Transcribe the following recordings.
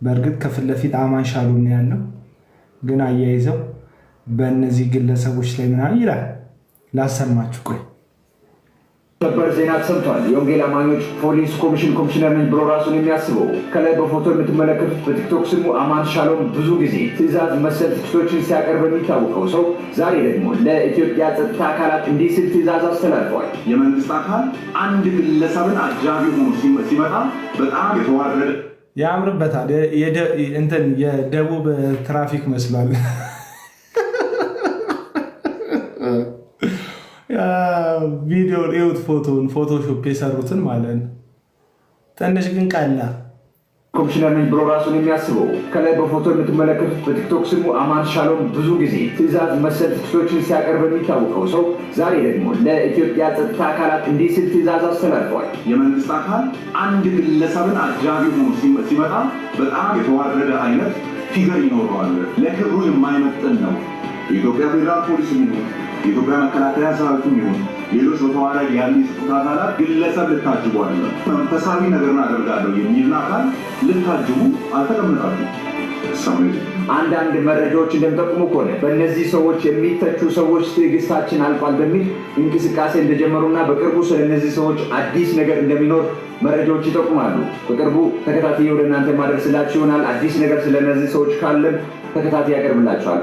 በእርግጥ ከፊት ለፊት አማን ሻሎም ነው ያለው፣ ግን አያይዘው በእነዚህ ግለሰቦች ላይ ምናምን ይላል። ላሰማችሁ ቆይ። ሰበር ዜና ተሰምቷል። የወንጌል አማኞች ፖሊስ ኮሚሽን ኮሚሽነር ነኝ ብሎ ራሱን የሚያስበው ከላይ በፎቶ የምትመለከቱት በቲክቶክ ስሙ አማን ሻሎም ብዙ ጊዜ ትዕዛዝ መሰል ትችቶችን ሲያቀርብ የሚታወቀው ሰው ዛሬ ደግሞ ለኢትዮጵያ ጸጥታ አካላት እንዲህ ሲል ትዕዛዝ አስተላልፈዋል። የመንግስት አካል አንድ ግለሰብን አጃቢ ሆኖ ሲመጣ በጣም የተዋረደ ያምርበታል። እንትን የደቡብ ትራፊክ መስሏል። ቪዲዮ እዩት፣ ፎቶን ፎቶሾፕ የሰሩትን ማለት ነው። ትንሽ ግን ቀላ ኮሚሽነር ነኝ ብሎ ራሱን የሚያስበው ከላይ በፎቶ የምትመለከቱት በቲክቶክ ስሙ አማን ሻሎም ብዙ ጊዜ ትዕዛዝ መሰል ትችቶችን ሲያቀርብ የሚታወቀው ሰው ዛሬ ደግሞ ለኢትዮጵያ ጸጥታ አካላት እንዲህ ሲል ትዕዛዝ አስተላልፈዋል። የመንግስት አካል አንድ ግለሰብን አጃቢ ሆኖ ሲመጣ በጣም የተዋረደ አይነት ፊገር ይኖረዋል። ለክብሩ የማይመጥን ነው። የኢትዮጵያ ፌዴራል ፖሊስ የሚሆን የኢትዮጵያ መከላከያ ሰራዊትም ይሁን ሌሎች በተዋረድ ያሉ የጸጥታ አካላት ግለሰብ ልታጅቡ አለ መንፈሳዊ ነገርን አደርጋለሁ የሚል አካል ልታጅቡ አልተቀመጣችሁ። አንዳንድ መረጃዎች እንደሚጠቁሙ ከሆነ በእነዚህ ሰዎች የሚተቹ ሰዎች ትዕግስታችን አልቋል በሚል እንቅስቃሴ እንደጀመሩና በቅርቡ ስለነዚህ ሰዎች አዲስ ነገር እንደሚኖር መረጃዎች ይጠቁማሉ። በቅርቡ ተከታታይ ወደ እናንተ ማድረስላችሁ ይሆናል። አዲስ ነገር ስለነዚህ ሰዎች ካለን ተከታታይ ያቀርብላችኋል።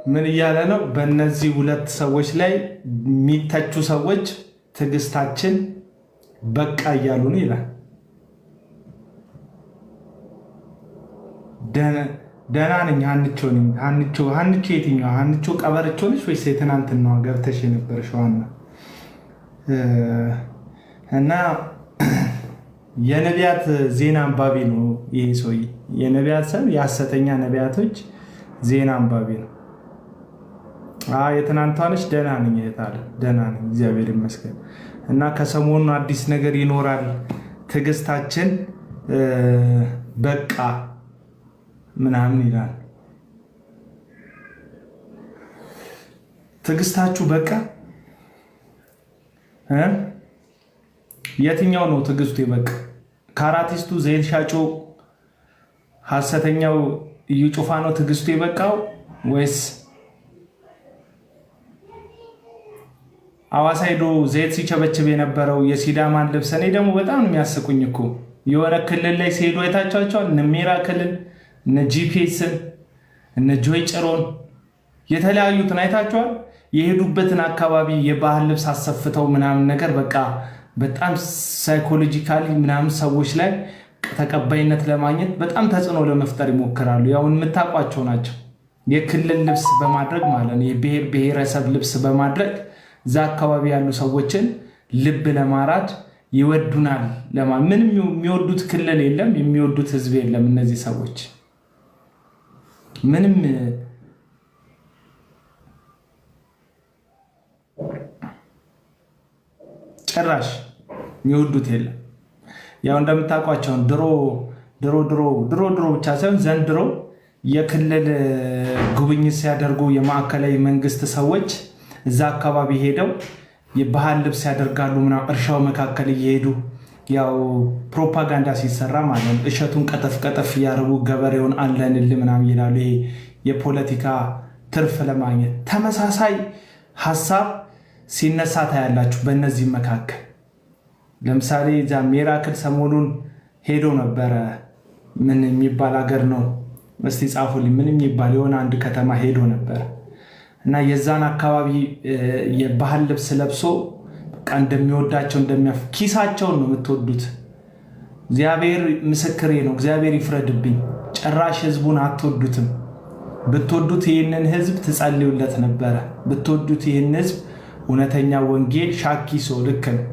ምን እያለ ነው? በእነዚህ ሁለት ሰዎች ላይ የሚተቹ ሰዎች ትዕግስታችን በቃ እያሉ ነው ይላል። ደህና ነኝ ሀንቾ ነኝ። ሀንቾ የትኛዋ ሀንቾ? ቀበርቾ ነች ወይስ የትናንትናዋ ገብተሽ የነበረሽ ዋና? እና የነቢያት ዜና አንባቢ ነው ይሄ ሰውዬ። የነቢያት ሰው የሐሰተኛ ነቢያቶች ዜና አንባቢ ነው። የትናንቷ ነች። ደህና ነኝ እህታለ፣ ደህና ነኝ እግዚአብሔር ይመስገን። እና ከሰሞኑ አዲስ ነገር ይኖራል። ትዕግስታችን በቃ ምናምን ይላል። ትዕግስታችሁ በቃ የትኛው ነው ትዕግስቱ የበቃ? ከአራቲስቱ ዘይት ሻጮ ሐሰተኛው እዩ ጩፋ ነው ትዕግስቱ የበቃው ወይስ አዋሳ ሄዶ ዘይት ሲቸበችብ የነበረው የሲዳማን ልብስ? እኔ ደግሞ በጣም ነው የሚያስቁኝ እኮ የሆነ ክልል ላይ ሲሄዱ አይታችኋቸዋል። እነ ሜራ ክልል፣ እነ ጂፒኤስን፣ እነ ጆይ ጭሮን የተለያዩትን አይታችኋል። የሄዱበትን አካባቢ የባህል ልብስ አሰፍተው ምናምን ነገር በቃ በጣም ሳይኮሎጂካሊ ምናምን ሰዎች ላይ ተቀባይነት ለማግኘት በጣም ተጽዕኖ ለመፍጠር ይሞክራሉ። ያው የምታውቋቸው ናቸው። የክልል ልብስ በማድረግ ማለት ነው፣ የብሔር ብሔረሰብ ልብስ በማድረግ እዛ አካባቢ ያሉ ሰዎችን ልብ ለማራድ ይወዱናል። ምንም የሚወዱት ክልል የለም፣ የሚወዱት ህዝብ የለም። እነዚህ ሰዎች ምንም ጭራሽ የሚወዱት የለም። ያው እንደምታውቋቸውን ድሮ ብቻ ሳይሆን ዘንድሮ የክልል ጉብኝት ሲያደርጉ የማዕከላዊ መንግስት ሰዎች እዛ አካባቢ ሄደው የባህል ልብስ ያደርጋሉ ምናምን፣ እርሻው መካከል እየሄዱ ያው ፕሮፓጋንዳ ሲሰራ ማለት ነው። እሸቱን ቀጠፍ እያደረጉ ገበሬውን አለንል ምናምን ይላሉ። ይሄ የፖለቲካ ትርፍ ለማግኘት ተመሳሳይ ሀሳብ ሲነሳ ታያላችሁ። በእነዚህ መካከል ለምሳሌ እዛ ሚራክል ሰሞኑን ሄዶ ነበረ። ምን የሚባል ሀገር ነው እስቲ ጻፉልኝ። ምን የሚባል የሆነ አንድ ከተማ ሄዶ ነበረ እና የዛን አካባቢ የባህል ልብስ ለብሶ በቃ እንደሚወዳቸው ኪሳቸውን ነው የምትወዱት። እግዚአብሔር ምስክሬ ነው፣ እግዚአብሔር ይፍረድብኝ። ጭራሽ ህዝቡን አትወዱትም። ብትወዱት ይህንን ህዝብ ትጸልዩለት ነበረ። ብትወዱት ይህን ህዝብ እውነተኛ ወንጌል ሻኪሶ ልክ ነው።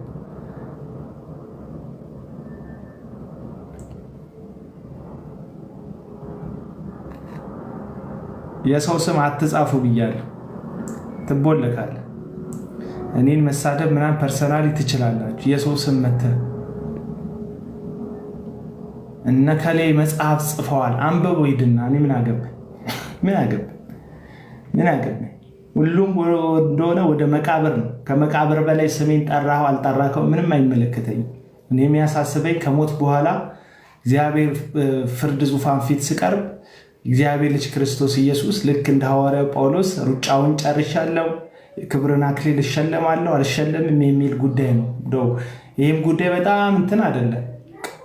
የሰው ስም አትጻፉ ብያለሁ፣ ትቦለካለህ። እኔን መሳደብ ምናምን ፐርሰናሊ ትችላላችሁ። የሰው ስም መተህ እነከሌ መጽሐፍ ጽፈዋል አንብቦ ሂድና እኔ ምን አገባኝ? ሁሉም እንደሆነ ወደ መቃብር ነው። ከመቃብር በላይ ስሜን ጠራኸው አልጠራኸው ምንም አይመለከተኝም። እኔ የሚያሳስበኝ ከሞት በኋላ እግዚአብሔር ፍርድ ዙፋን ፊት ስቀርብ እግዚአብሔር ልጅ ክርስቶስ ኢየሱስ ልክ እንደ ሐዋርያው ጳውሎስ ሩጫውን ጨርሻለሁ፣ የክብርን አክሊል እሸለማለሁ አልሸለምም የሚል ጉዳይ ነው። ይህም ጉዳይ በጣም እንትን አይደለም።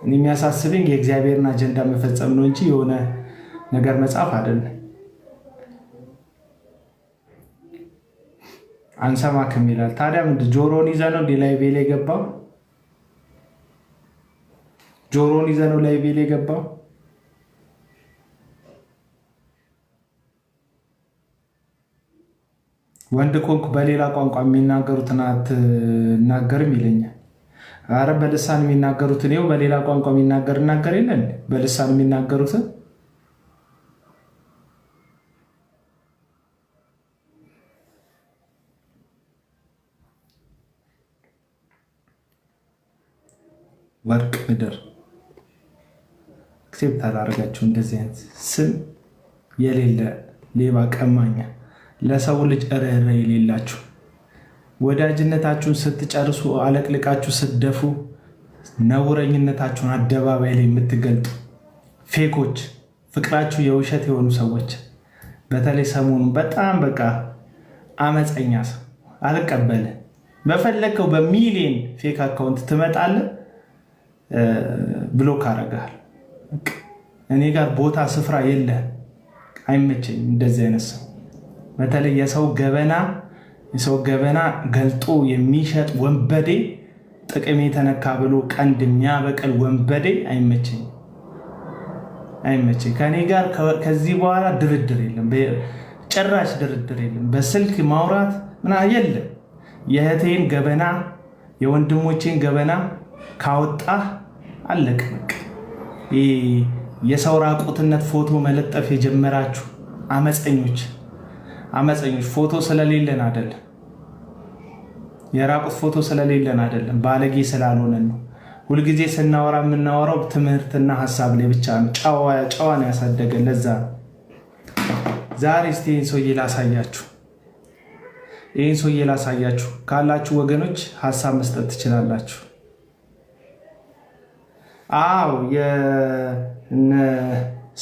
የሚያሳስበኝ የእግዚአብሔርን አጀንዳ መፈጸም ነው እንጂ የሆነ ነገር መጻፍ አይደለም። አንሰማክም ይላል። ታዲያ ምንድን ጆሮን ይዘህ ነው ላይ ቤል የገባው? ጆሮን ይዘህ ነው ላይ ቤል የገባው? ወንድ ኮንክ በሌላ ቋንቋ የሚናገሩትን አትናገርም ይለኛል። አረ በልሳን የሚናገሩትን ይኸው በሌላ ቋንቋ እናገር የለን በልሳን የሚናገሩትን ወርቅ ምድር አክሴፕት አላደረጋችሁ። እንደዚህ አይነት ስም የሌለ ሌባ፣ ቀማኛ፣ ለሰው ልጅ ርህራሄ የሌላችሁ ወዳጅነታችሁን ስትጨርሱ አለቅልቃችሁ ስትደፉ ነውረኝነታችሁን አደባባይ ላይ የምትገልጡ ፌኮች፣ ፍቅራችሁ የውሸት የሆኑ ሰዎች በተለይ ሰሞኑን በጣም በቃ አመፀኛ ሰው አልቀበልህ በፈለግከው በሚሊዮን ፌክ አካውንት ትመጣለህ ብሎክ አደርግሃለሁ። እኔ ጋር ቦታ ስፍራ የለህም። አይመቸኝም እንደዚህ አይነት ሰው። በተለይ የሰው ገበና ገልጦ የሚሸጥ ወንበዴ፣ ጥቅም የተነካ ብሎ ቀንድ የሚያበቅል ወንበዴ አይመቸኝም። ከኔ ጋር ከዚህ በኋላ ድርድር የለም፣ ጭራሽ ድርድር የለም። በስልክ ማውራት ምናምን የለም። የእህቴን ገበና የወንድሞቼን ገበና ካወጣህ አለቅ። የሰው ራቁትነት ፎቶ መለጠፍ የጀመራችሁ አመፀኞች ፎቶ ስለሌለን አይደለም፣ የራቁት ፎቶ ስለሌለን አይደለም፣ ባለጌ ስላልሆነን ነው። ሁልጊዜ ስናወራ የምናወራው ትምህርትና ሀሳብ ላይ ብቻ ነው። ጨዋን ያሳደገን ለዛ ነው። ዛሬ እስቲ ይህን ሰውዬ ላሳያችሁ ካላችሁ ወገኖች ሀሳብ መስጠት ትችላላችሁ።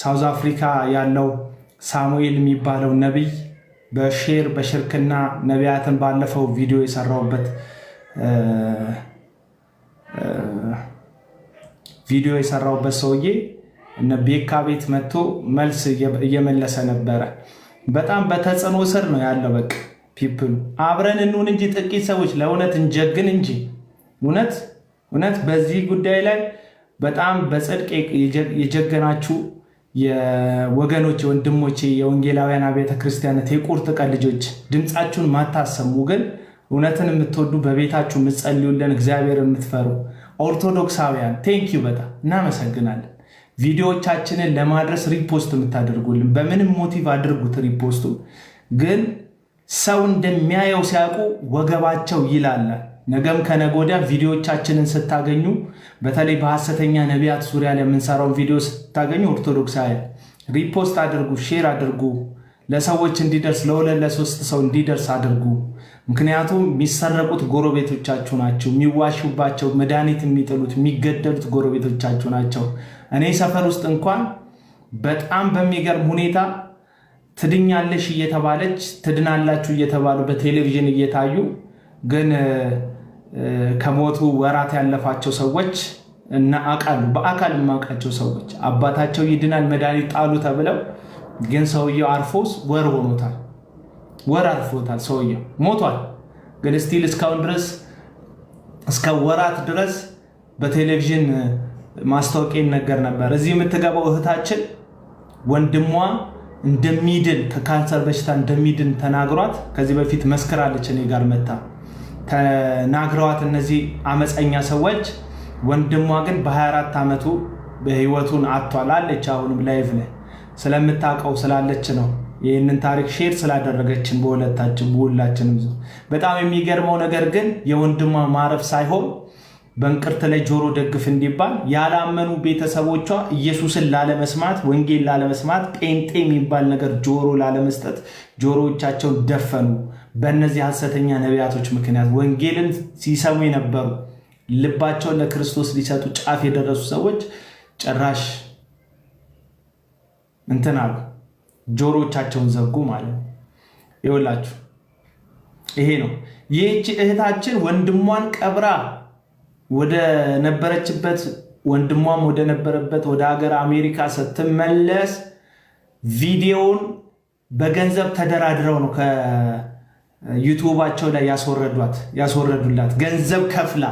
ሳውዝ አፍሪካ ያለው ሳሙኤል የሚባለው ነቢይ በሽርክና ነቢያትን ባለፈው ቪዲዮ የሰራውበት ሰውዬ እነ ቤካ ቤት መጥቶ መልስ እየመለሰ ነበረ። በጣም በተጽዕኖ ስር ነው ያለው። በቃ ፒፕሉ አብረን እንሁን እንጂ ጥቂት ሰዎች ለእውነት እንጀግን እንጂ እውነት በዚህ ጉዳይ ላይ በጣም በጽድቅ የጀገናችሁ የወገኖች ወንድሞቼ የወንጌላውያን አብያተ ክርስቲያናት የቁርጥ ቀን ልጆች ድምፃችሁን ማታሰሙ ግን እውነትን የምትወዱ በቤታችሁ የምትጸልዩልን እግዚአብሔር የምትፈሩ ኦርቶዶክሳውያን ቴንኪዩ፣ በጣም እናመሰግናለን። ቪዲዮዎቻችንን ለማድረስ ሪፖስት የምታደርጉልን በምንም ሞቲቭ አድርጉት። ሪፖስቱ ግን ሰው እንደሚያየው ሲያውቁ ወገባቸው ይላላል። ነገም ከነጎዳ ቪዲዮዎቻችንን ስታገኙ በተለይ በሐሰተኛ ነቢያት ዙሪያ ላይ የምንሰራውን ቪዲዮ ስታገኙ ኦርቶዶክሳውያን ሪፖስት አድርጉ፣ ሼር አድርጉ፣ ለሰዎች እንዲደርስ ለ2-3 ሰው እንዲደርስ አድርጉ። ምክንያቱም የሚሰረቁት ጎረቤቶቻችሁ ናቸው። የሚዋሹባቸው መድኃኒት የሚጥሉት የሚገደሉት ጎረቤቶቻችሁ ናቸው። እኔ ሰፈር ውስጥ እንኳን በጣም በሚገርም ሁኔታ ትድኛለሽ እየተባለች ትድናላችሁ እየተባሉ በቴሌቪዥን እየታዩ ግን ከሞቱ ወራት ያለፋቸው ሰዎች እና በአካል የማውቃቸው ሰዎች አባታቸው ይድናል መድኃኒት ጣሉ ተብለው ግን ሰውየው አርፎስ ወር አልፎታል። ሰውየው ሞቷል። ግን ስቲል እስካሁን ድረስ እስከ ወራት ድረስ በቴሌቪዥን ማስታወቂያ ነገር ነበር። እዚህ የምትገባው እህታችን ወንድሟ እንደሚድን ከካንሰር በሽታ እንደሚድን ተናግሯት ከዚህ በፊት መስክራለች። እኔ ጋር መታ ተናግረዋት እነዚህ አመፀኛ ሰዎች ወንድሟ ግን በ24 ዓመቱ በህይወቱን አጥቷል አለች። አሁንም ላይቭ ላይ ስለምታውቀው ስላለች ነው ይህንን ታሪክ ሼር ስላደረገችን በሁላችንም። በጣም የሚገርመው ነገር ግን የወንድሟ ማረፍ ሳይሆን በእንቅርት ላይ ጆሮ ደግፍ እንዲባል ያላመኑ ቤተሰቦቿ ኢየሱስን ላለመስማት፣ ወንጌል ላለመስማት፣ ጴንጤ የሚባል ነገር ጆሮ ላለመስጠት ጆሮዎቻቸውን ደፈኑ። በእነዚህ ሐሰተኛ ነቢያቶች ምክንያት ወንጌልን ሲሰሙ የነበሩ ልባቸውን ለክርስቶስ ሊሰጡ ጫፍ የደረሱ ሰዎች ጭራሽ እንትን አሉ፣ ጆሮቻቸውን ዘጉ ማለት ነው። ይኸውላችሁ ይሄ ነው። ይህች እህታችን ወንድሟን ቀብራ ወደ ነበረችበት ወንድሟም ወደ ነበረበት ወደ ሀገር አሜሪካ ስትመለስ ቪዲዮውን በገንዘብ ተደራድረው ነው ከዩቲዩባቸው ላይ ያስወረዱላት። ገንዘብ ከፍላ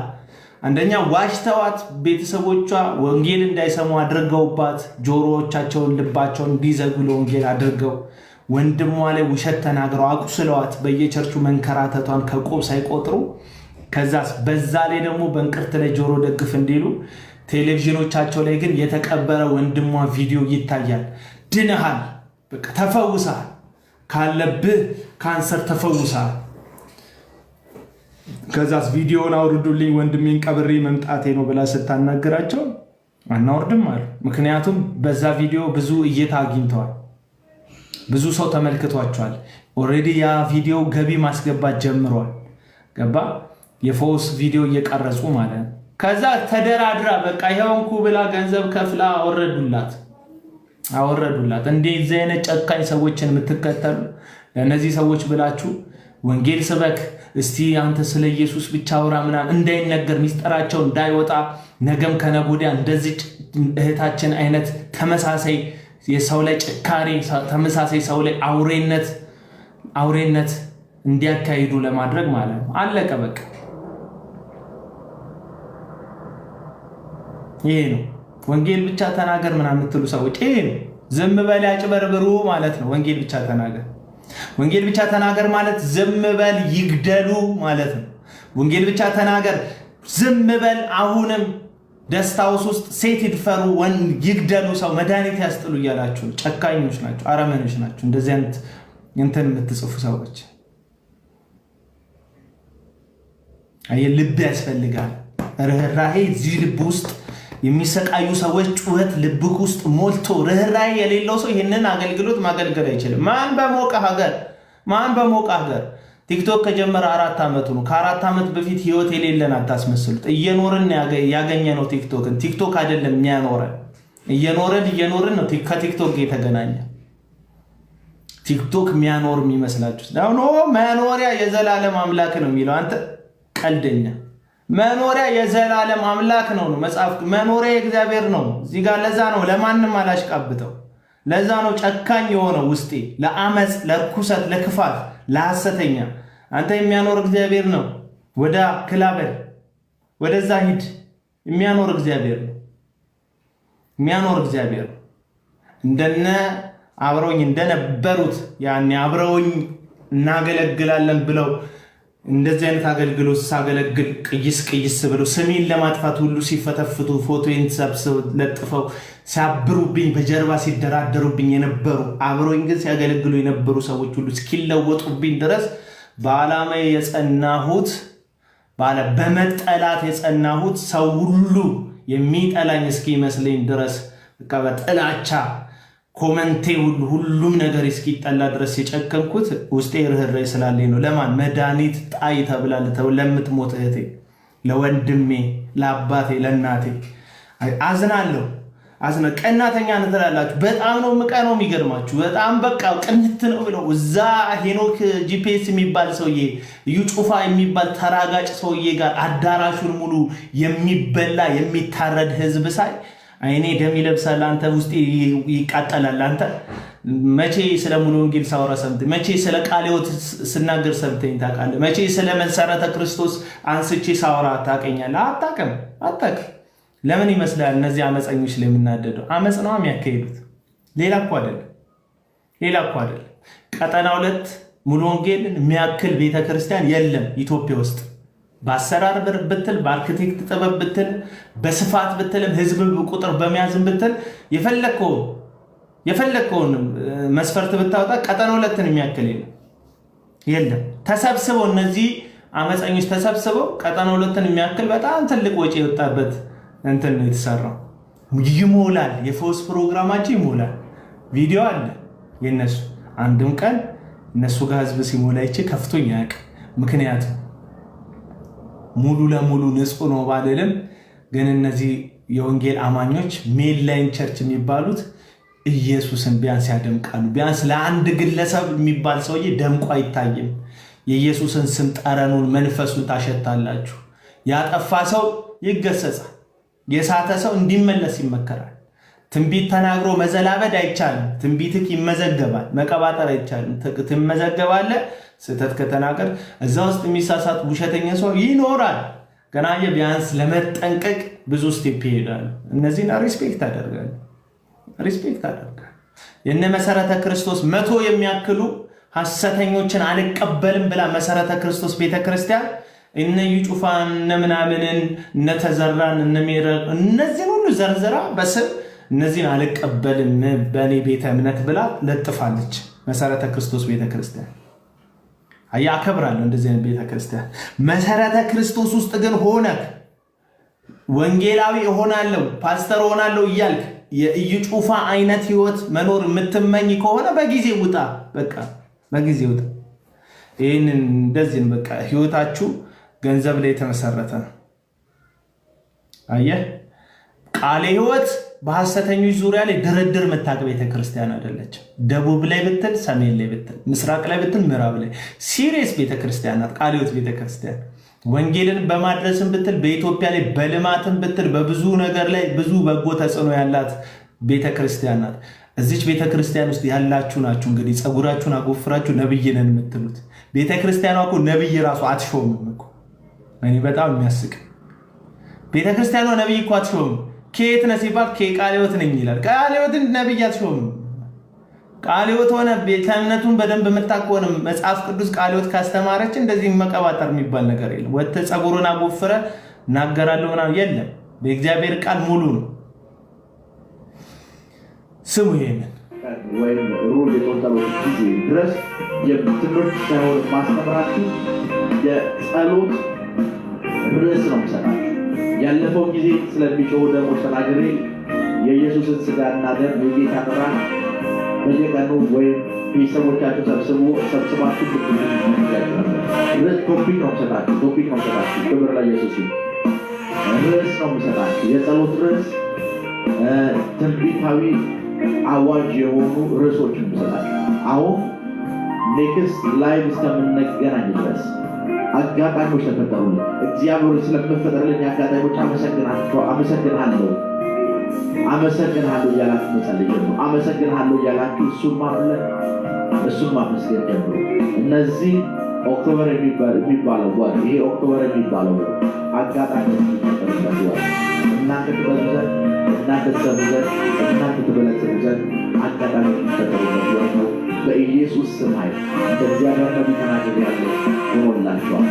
አንደኛ ዋሽተዋት ቤተሰቦቿ ወንጌል እንዳይሰሙ አድርገውባት ጆሮዎቻቸውን ልባቸውን እንዲዘጉ ለወንጌል አድርገው ወንድሟ ላይ ውሸት ተናግረው አቁስለዋት በየቸርቹ መንከራተቷን ከቆብ ሳይቆጥሩ ከዛስ በዛ ላይ ደግሞ በእንቅርት ላይ ጆሮ ደግፍ እንዲሉ ቴሌቪዥኖቻቸው ላይ ግን የተቀበረ ወንድሟ ቪዲዮ ይታያል። ድነሃል፣ በቃ ተፈውሰሃል፣ ካለብህ ካንሰር ተፈውሰሃል። ከዛስ ቪዲዮውን አውርዱልኝ ወንድሜን ቀብሬ መምጣቴ ነው ብላ ስታናገራቸው አናወርድም አሉ። ምክንያቱም በዛ ቪዲዮ ብዙ እይታ አግኝተዋል፣ ብዙ ሰው ተመልክቷቸዋል። ኦልሬዲ ያ ቪዲዮ ገቢ ማስገባት ጀምሯል። ገባ የፈውስ ቪዲዮ እየቀረጹ ማለት ነው። ከዛ ተደራድራ በቃ ይሄውንኩ ብላ ገንዘብ ከፍላ አወረዱላት። እንደዚህ አይነት ጨካኝ ሰዎችን የምትከተሉ ለነዚህ ሰዎች ብላችሁ ወንጌል ስበክ እስቲ አንተ ስለ ኢየሱስ ብቻ አውራ ምናምን እንዳይነገር ሚስጥራቸው እንዳይወጣ ነገም ከነጎዲያ እንደዚህ እህታችን አይነት ተመሳሳይ የሰው ላይ ጭካሬ ተመሳሳይ ሰው ላይ አውሬነት እንዲያካሂዱ ለማድረግ ማለት ነው። አለቀ በቃ ይሄ ነው። ወንጌል ብቻ ተናገር ምናምን የምትሉ ሰዎች ይሄ ነው። ዝም በል ያጭበርብሩ ማለት ነው። ወንጌል ብቻ ተናገር። ወንጌል ብቻ ተናገር ማለት ዝም በል ይግደሉ ማለት ነው። ወንጌል ብቻ ተናገር ዝም በል አሁንም ደስታውስ ውስጥ ሴት ይድፈሩ ይግደሉ ሰው መድኃኒት ያስጥሉ እያላችሁ ጨካኞች ናቸው፣ አረመኖች ናቸው። እንደዚህ አይነት እንትን የምትጽፉ ሰዎች ልብ ያስፈልጋል። ርህራሄ እዚህ ልብ ውስጥ የሚሰቃዩ ሰዎች ጩኸት ልብክ ውስጥ ሞልቶ ርህራሄ የሌለው ሰው ይህንን አገልግሎት ማገልገል አይችልም። ማን በሞቀ ሀገር ቲክቶክ ከጀመረ 4 ዓመቱ ነው። ከ4 ዓመት በፊት ህይወት የሌለን አታስመስሉት። እየኖርን ያገኘ ነው ቲክቶክን። ቲክቶክ አይደለም የሚያኖረን፣ እየኖርን ነው ከቲክቶክ የተገናኘ። ቲክቶክ የሚያኖር የሚመስላችሁ ደግሞ መኖሪያ የዘላለም አምላክ ነው የሚለው አንተ ቀልደኛ። መኖሪያ የዘላለም አምላክ ነው መጽሐፍ። መኖሪያ የእግዚአብሔር ነው እዚህ ጋር። ለዛ ነው ለማንም አላሽቃብጠው። ለዛ ነው ጨካኝ የሆነው ውስጤ ለአመፅ፣ ለርኩሰት፣ ለክፋት፣ ለሐሰተኛ። አንተ የሚያኖር እግዚአብሔር ነው። ወደ ክላበል ወደዛ ሂድ። የሚያኖር እግዚአብሔር ነው። የሚያኖር እግዚአብሔር ነው። እንደነ አብረውኝ እንደነበሩት ያኔ አብረውኝ እናገለግላለን ብለው እንደዚህ አይነት አገልግሎት ሳገለግል ቅይስ ብለው ስሜን ለማጥፋት ሁሉ ሲፈተፍቱ ፎቶዬን ሰብስበው ለጥፈው ሲያብሩብኝ በጀርባ ሲደራደሩብኝ የነበሩ አብረውኝ ግን ሲያገለግሉ የነበሩ ሰዎች ሁሉ እስኪለወጡብኝ ድረስ በዓላማዬ የጸናሁት በመጠላት የጸናሁት ሰው ሁሉ የሚጠላኝ እስኪመስለኝ ድረስ በጥላቻ ኮመንቴ ሁሉም ነገር እስኪጠላ ድረስ የጨከንኩት ውስጤ ርህራሄ ስላለኝ ነው። ለማን መድኃኒት ጣይ ተብላለች ለምትሞት እህቴ፣ ለወንድሜ፣ ለአባቴ፣ ለእናቴ አዝናለሁ። ቀናተኛ ትላላችሁ። በጣም ነው ምቀነው። የሚገርማችሁ በጣም በቃ ቅንት ነው ብለው እዛ ሄኖክ ጂፒኤስ የሚባል ሰውዬ እዩ ጩፋ የሚባል ተራጋጭ ሰውዬ ጋር አዳራሹን ሙሉ የሚበላ የሚታረድ ህዝብ ሳይ አይኔ ደም ይለብሳል። አንተ ውስጥ ይቃጠላል። አንተ መቼ ስለ ሙሉ ወንጌል ሳወራ ሰምተኝ? መቼ ስለ ቃለ ሕይወት ስናገር ሰምተኝ ታውቃለህ? መቼ ስለ መሰረተ ክርስቶስ አንስቼ ሳወራ ታውቀኛለህ? አታውቅም። ለምን ይመስላል እነዚህ አመፀኞች ላይ የምናደደው? አመፅ ነው የሚያካሂዱት፣ ሌላ እኮ አይደለም። ቀጠና 2 ሙሉ ወንጌልን የሚያክል ቤተክርስቲያን የለም ኢትዮጵያ ውስጥ። በአሰራር ብትል፣ በአርክቴክት ጥበብ ብትል፣ በስፋት ብትልም፣ ህዝብ ቁጥር በመያዝም ብትል የፈለከውን መስፈርት ብታወጣ ቀጠና 2ን የሚያክል የለም። ተሰብስበው እነዚህ አመፀኞች ተሰብስበው ቀጠና 2ን የሚያክል በጣም ትልቅ ወጪ የወጣበት እንትን ነው የተሰራው። ይሞላል፣ የፈውስ ፕሮግራማቸው ይሞላል። ቪዲዮ አለ የነሱ። አንድም ቀን እነሱ ጋር ህዝብ ሲሞላ ይቼ ከፍቶኝ አያውቅም። ምክንያቱም ሙሉ ለሙሉ ንጹህ ነው ባልልም፣ ግን እነዚህ የወንጌል አማኞች ሜንላይን ቸርች የሚባሉት ኢየሱስን ቢያንስ ያደምቃሉ። ቢያንስ ለአንድ ግለሰብ የሚባል ሰውዬ ደምቆ አይታይም። የኢየሱስን ስም ጠረኑን፣ መንፈሱን ታሸታላችሁ። ያጠፋ ሰው ይገሰጻል። የሳተ ሰው እንዲመለስ ይመከራል። ትንቢት ተናግሮ መዘላበድ አይቻልም። ትንቢትክ ይመዘገባል። መቀባጠር አይቻልም። ትመዘገባለህ። ስህተት ከተናገር እዛ ውስጥ የሚሳሳት ውሸተኛ ሰው ይኖራል። ገና ቢያንስ ለመጠንቀቅ ብዙ ስቴፕ ይሄዳሉ። እነዚህን ሪስፔክት አደርጋለሁ። የነ መሰረተ ክርስቶስ 100 የሚያክሉ ሐሰተኞችን አልቀበልም ብላ መሰረተ ክርስቶስ ቤተክርስቲያን እነ ዩጩፋ እነ ምናምንን እነ ተዘራን እነ ሜረ እነዚህን ሁሉ ዘርዝራ በስም እነዚህን አልቀበልም በእኔ ቤተ እምነት ብላ ለጥፋለች። መሰረተ ክርስቶስ ቤተክርስቲያን አያከብራለሁ እንደዚህ አይነት ቤተክርስቲያን። መሰረተ ክርስቶስ ውስጥ ግን ሆነ ወንጌላዊ እሆናለሁ ፓስተር እሆናለሁ እያልክ የኢዩ ጩፋ አይነት ህይወት መኖር የምትመኝ ከሆነ በጊዜ ውጣ። በቃ በጊዜ ውጣ። ይህንን እንደዚህ በቃ ህይወታችሁ ገንዘብ ላይ የተመሰረተ ነው። አየህ፣ ቃለ ህይወት በሐሰተኞች ዙሪያ ላይ ድርድር የምታውቅ ቤተክርስቲያን አይደለችም። ደቡብ ላይ ብትል፣ ሰሜን ላይ ብትል፣ ምስራቅ ላይ ብትል፣ ምዕራብ ላይ ሲሪየስ ቤተክርስቲያን ናት ቃለ ህይወት ቤተክርስቲያን። ወንጌልን በማድረስም ብትል፣ በኢትዮጵያ ላይ በልማትም ብትል፣ በብዙ ነገር ላይ ብዙ በጎ ተጽዕኖ ያላት ቤተክርስቲያን ናት። እዚች ቤተክርስቲያን ውስጥ ያላችሁ ናችሁ እንግዲህ ፀጉራችሁን አጎፍራችሁ ነብይ ነን የምትሉት። ቤተክርስቲያኗ እኮ ነብይ ራሱ አትሾምም እኮ። እኔ በጣም የሚያስቅ ቤተክርስቲያኗ ነብይ እኮ አትሾምም። ከየት ነህ ሲባል ከቃለ ህይወት ነኝ ይላል። ቃለ ህይወትን ነብይ አትሾምም። ቃለ ህይወት ሆነ ቤተ እምነቱን በደንብ የምታቆን መጽሐፍ ቅዱስ ቃለ ህይወት ካስተማረች እንደዚህ መቀባጠር የሚባል ነገር የለም። ወጥተህ ፀጉሩን አጎፍረ እናገራለሁ ምናምን የለም። በእግዚአብሔር ቃል ሙሉ ነው። ስሙ ይሄንን ወይም ሩል የጦንጠሎች ጊዜ ድረስ የትምህርት ሳይሆን ማስተምራችሁ የጸሎት ርዕስ ነው የምሰጣችሁ። ያለፈው ጊዜ ስለሚጮሁ ደሞች ተናግሬ የኢየሱስን ስጋና ደም የጌታ እራት በየቀኑ ወይም ቤተሰቦቻችሁ ሰብስባችሁ ቶፒክ ነው የምሰጣችሁ። ክብር ለኢየሱስ ይሁን። ርዕስ ነው የምሰጣችሁ። የጸሎት ርዕስ ትንቢታዊ አዋጅ የሆኑ ርዕሶችን የምሰጣችሁ። አሁን ኔክስት ላይቭ እስከምንገናኝ ድረስ አጋጣሚዎች ተፈጠሩልኝ። እግዚአብሔር ስለምፈጠርልኝ አጋጣሚዎች አመሰግናለሁ እያላችሁ መጸለይ ጀምሩ። አመሰግናለሁ እያላችሁ እሱን ማመስገን ጀምሩ። እነዚህ ኦክቶበር የሚባለው ወር ይሄ ኦክቶበር የሚባለው ወር አጋጣሚ የሚፈጠርበት ወር እናንተ ትበዙ ዘንድ፣ እናንተ ትሰሙ ዘንድ፣ እናንተ ትበለጽጉ ዘንድ አጋጣሚ የሚፈጠሩበት ወር ነው። በኢየሱስ ስም ኃይል በእግዚአብሔር ነቢይ ተናግሬያለሁ፣ ሆኖላችኋል።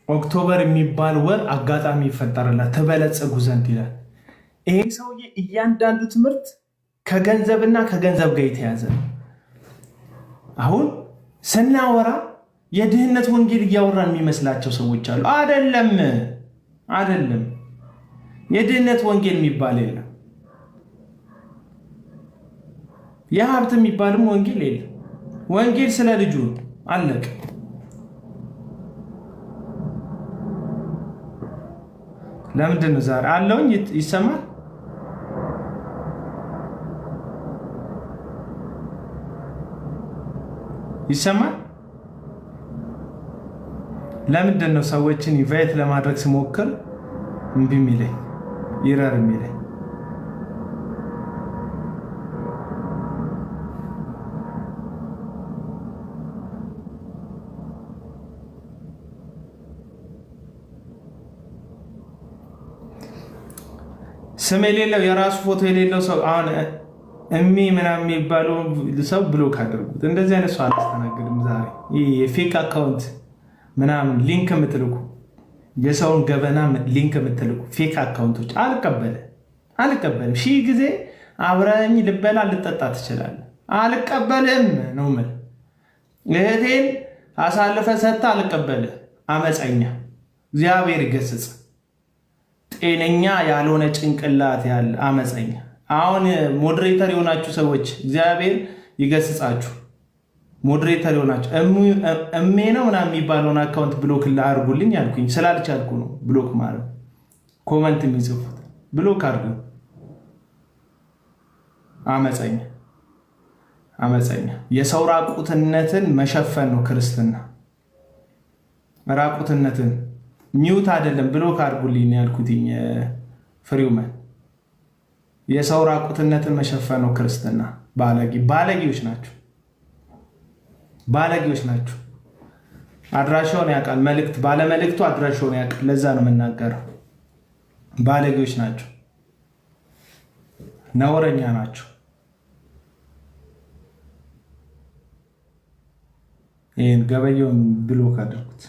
ኦክቶበር የሚባል ወር አጋጣሚ ይፈጠርላት ትበለጽጉ ዘንድ ይላል። ይሄ ሰውዬ እያንዳንዱ ትምህርት ከገንዘብና ከገንዘብ ጋር የተያዘ ነው። አሁን ስናወራ የድህነት ወንጌል እያወራን የሚመስላቸው ሰዎች አሉ። አይደለም። የድህነት ወንጌል የሚባል የለም። የሀብት የሚባልም ወንጌል የለም። ወንጌል ስለ ልጁ አለቅ። ለምንድን ነው ዛሬ አለውኝ ይሰማል? ለምንድን ነው ሰዎችን ኢንቫይት ለማድረግ ስሞክር እምቢ የሚለኝ ይረር የሚለኝ? ስም የሌለው የራሱ ፎቶ የሌለው ሰው አሁን እሚ ምናምን የሚባለው ሰው ብሎክ አድርጉት። እንደዚህ አይነት ሰው አላስተናግድም። ዛሬ ይህ የፌክ አካውንት ምናምን ሊንክ የምትልኩ የሰውን ገበና ሊንክ የምትልኩ ፌክ አካውንቶች አልቀበልም። ሺህ ጊዜ አብረኝ ልበላ ልጠጣ ትችላለህ። አልቀበልም ነው የምልህ። እህቴን አሳልፈ ሰጥተህ አልቀበልህ። አመፀኛ እግዚአብሔር ይገስጽ። ጤነኛ ያልሆነ ጭንቅላት ያለ አመፀኛ። አሁን ሞዴሬተር የሆናችሁ ሰዎች እግዚአብሔር ይገስጻችሁ። ሞዴሬተር የሆናችሁ እሜ ነው ምናምን የሚባለውን አካውንት ብሎክ አድርጉልኝ ያልኩኝ ስላልቻልኩ ነው ብሎክ ማለት። ኮመንት የሚጽፉት ብሎክ አድርጉ። አመፀኛ የሰው ራቁትነትን መሸፈን ነው ክርስትና። ራቁትነትን ሚውት አይደለም ብሎክ አድርጉልኝ ያልኩትኝ ፍሪውመን። የሰው ራቁትነትን መሸፈን ነው ክርስትና። ባለጌዎች ናቸው። አድራሻውን ያውቃል መልእክት ባለመልእክቱ አድራሻውን ያውቃል። ለዛ ነው የምናገረው። ባለጌዎች ናቸው፣ ነውረኛ ናቸው። ይህን ገበየውን ብሎክ አድርጉት።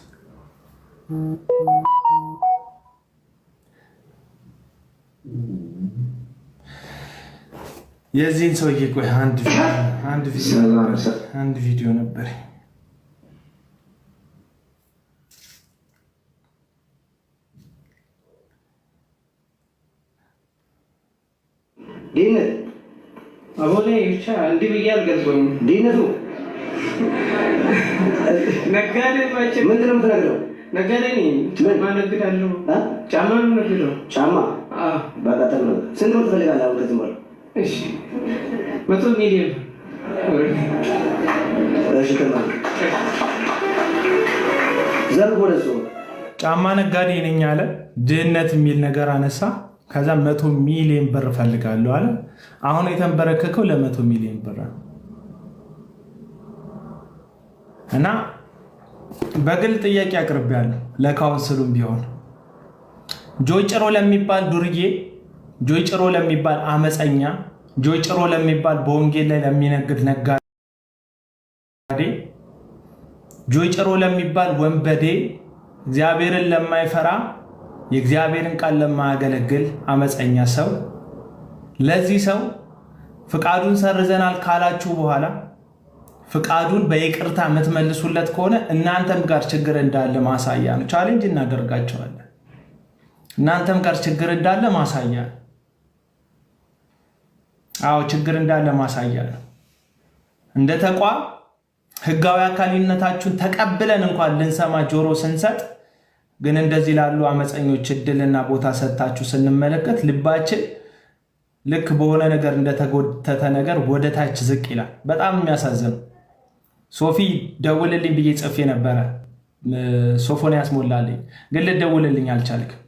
የዚህን ሰውዬ ቆይ አንድ ቪዲዮ ነበር ዲነት አቦኔ ብቻ እንዲህ ብዬ አልገልጸውም። ዲነቱ ነጋዴ ባጭ ምንድን ነው የምትነግረው? ነጋዴ ነኝ። ጫማ ነግዳለሁ። ጫማ ነው ነግደው። ጫማ በቀጠር ነው። ስንት ብር ትፈልጋለህ አሁን ከዚህ በኋላ? እሺ 100 ሚሊዮን። እሺ ተማም ዘርጎ ለሱ ጫማ ነጋዴ ነኝ አለ። ድህነት የሚል ነገር አነሳ። ከዛ 100 ሚሊዮን ብር ፈልጋለሁ አለ። አሁን የተንበረከከው ለ100 ሚሊዮን ብር ነው። እና በግል ጥያቄ አቅርቤያለሁ ለካውንስሉም ቢሆን ጆይ ጭሮ ለሚባል ዱርዬ፣ ጆይ ጭሮ ለሚባል አመፀኛ፣ ጆይ ጭሮ ለሚባል በወንጌል ላይ ለሚነግድ ነጋዴ፣ ጆይ ጭሮ ለሚባል ወንበዴ፣ እግዚአብሔርን ለማይፈራ የእግዚአብሔርን ቃል ለማያገለግል አመፀኛ ሰው ለዚህ ሰው ፍቃዱን ሰርዘናል ካላችሁ በኋላ ፍቃዱን በይቅርታ የምትመልሱለት ከሆነ እናንተም ጋር ችግር እንዳለ ማሳያ ነው። ቻሌንጅ እናደርጋቸዋለን። እናንተም ጋር ችግር እንዳለ ማሳያ ነው። አዎ ችግር እንዳለ ማሳያ ነው። እንደ ተቋም ህጋዊ አካልነታችሁን ተቀብለን እንኳን ልንሰማ ጆሮ ስንሰጥ ግን እንደዚህ ላሉ አመፀኞች እድልና ቦታ ሰጥታችሁ ስንመለከት ልባችን ልክ በሆነ ነገር እንደተጎተተ ነገር ወደ ታች ዝቅ ይላል። በጣም የሚያሳዝነው ሶፊ ደውልልኝ ብዬ ጽፌ ነበረ። ሶፎንያስ ሞላልኝ፣ ግን ልደውልልኝ አልቻልክም።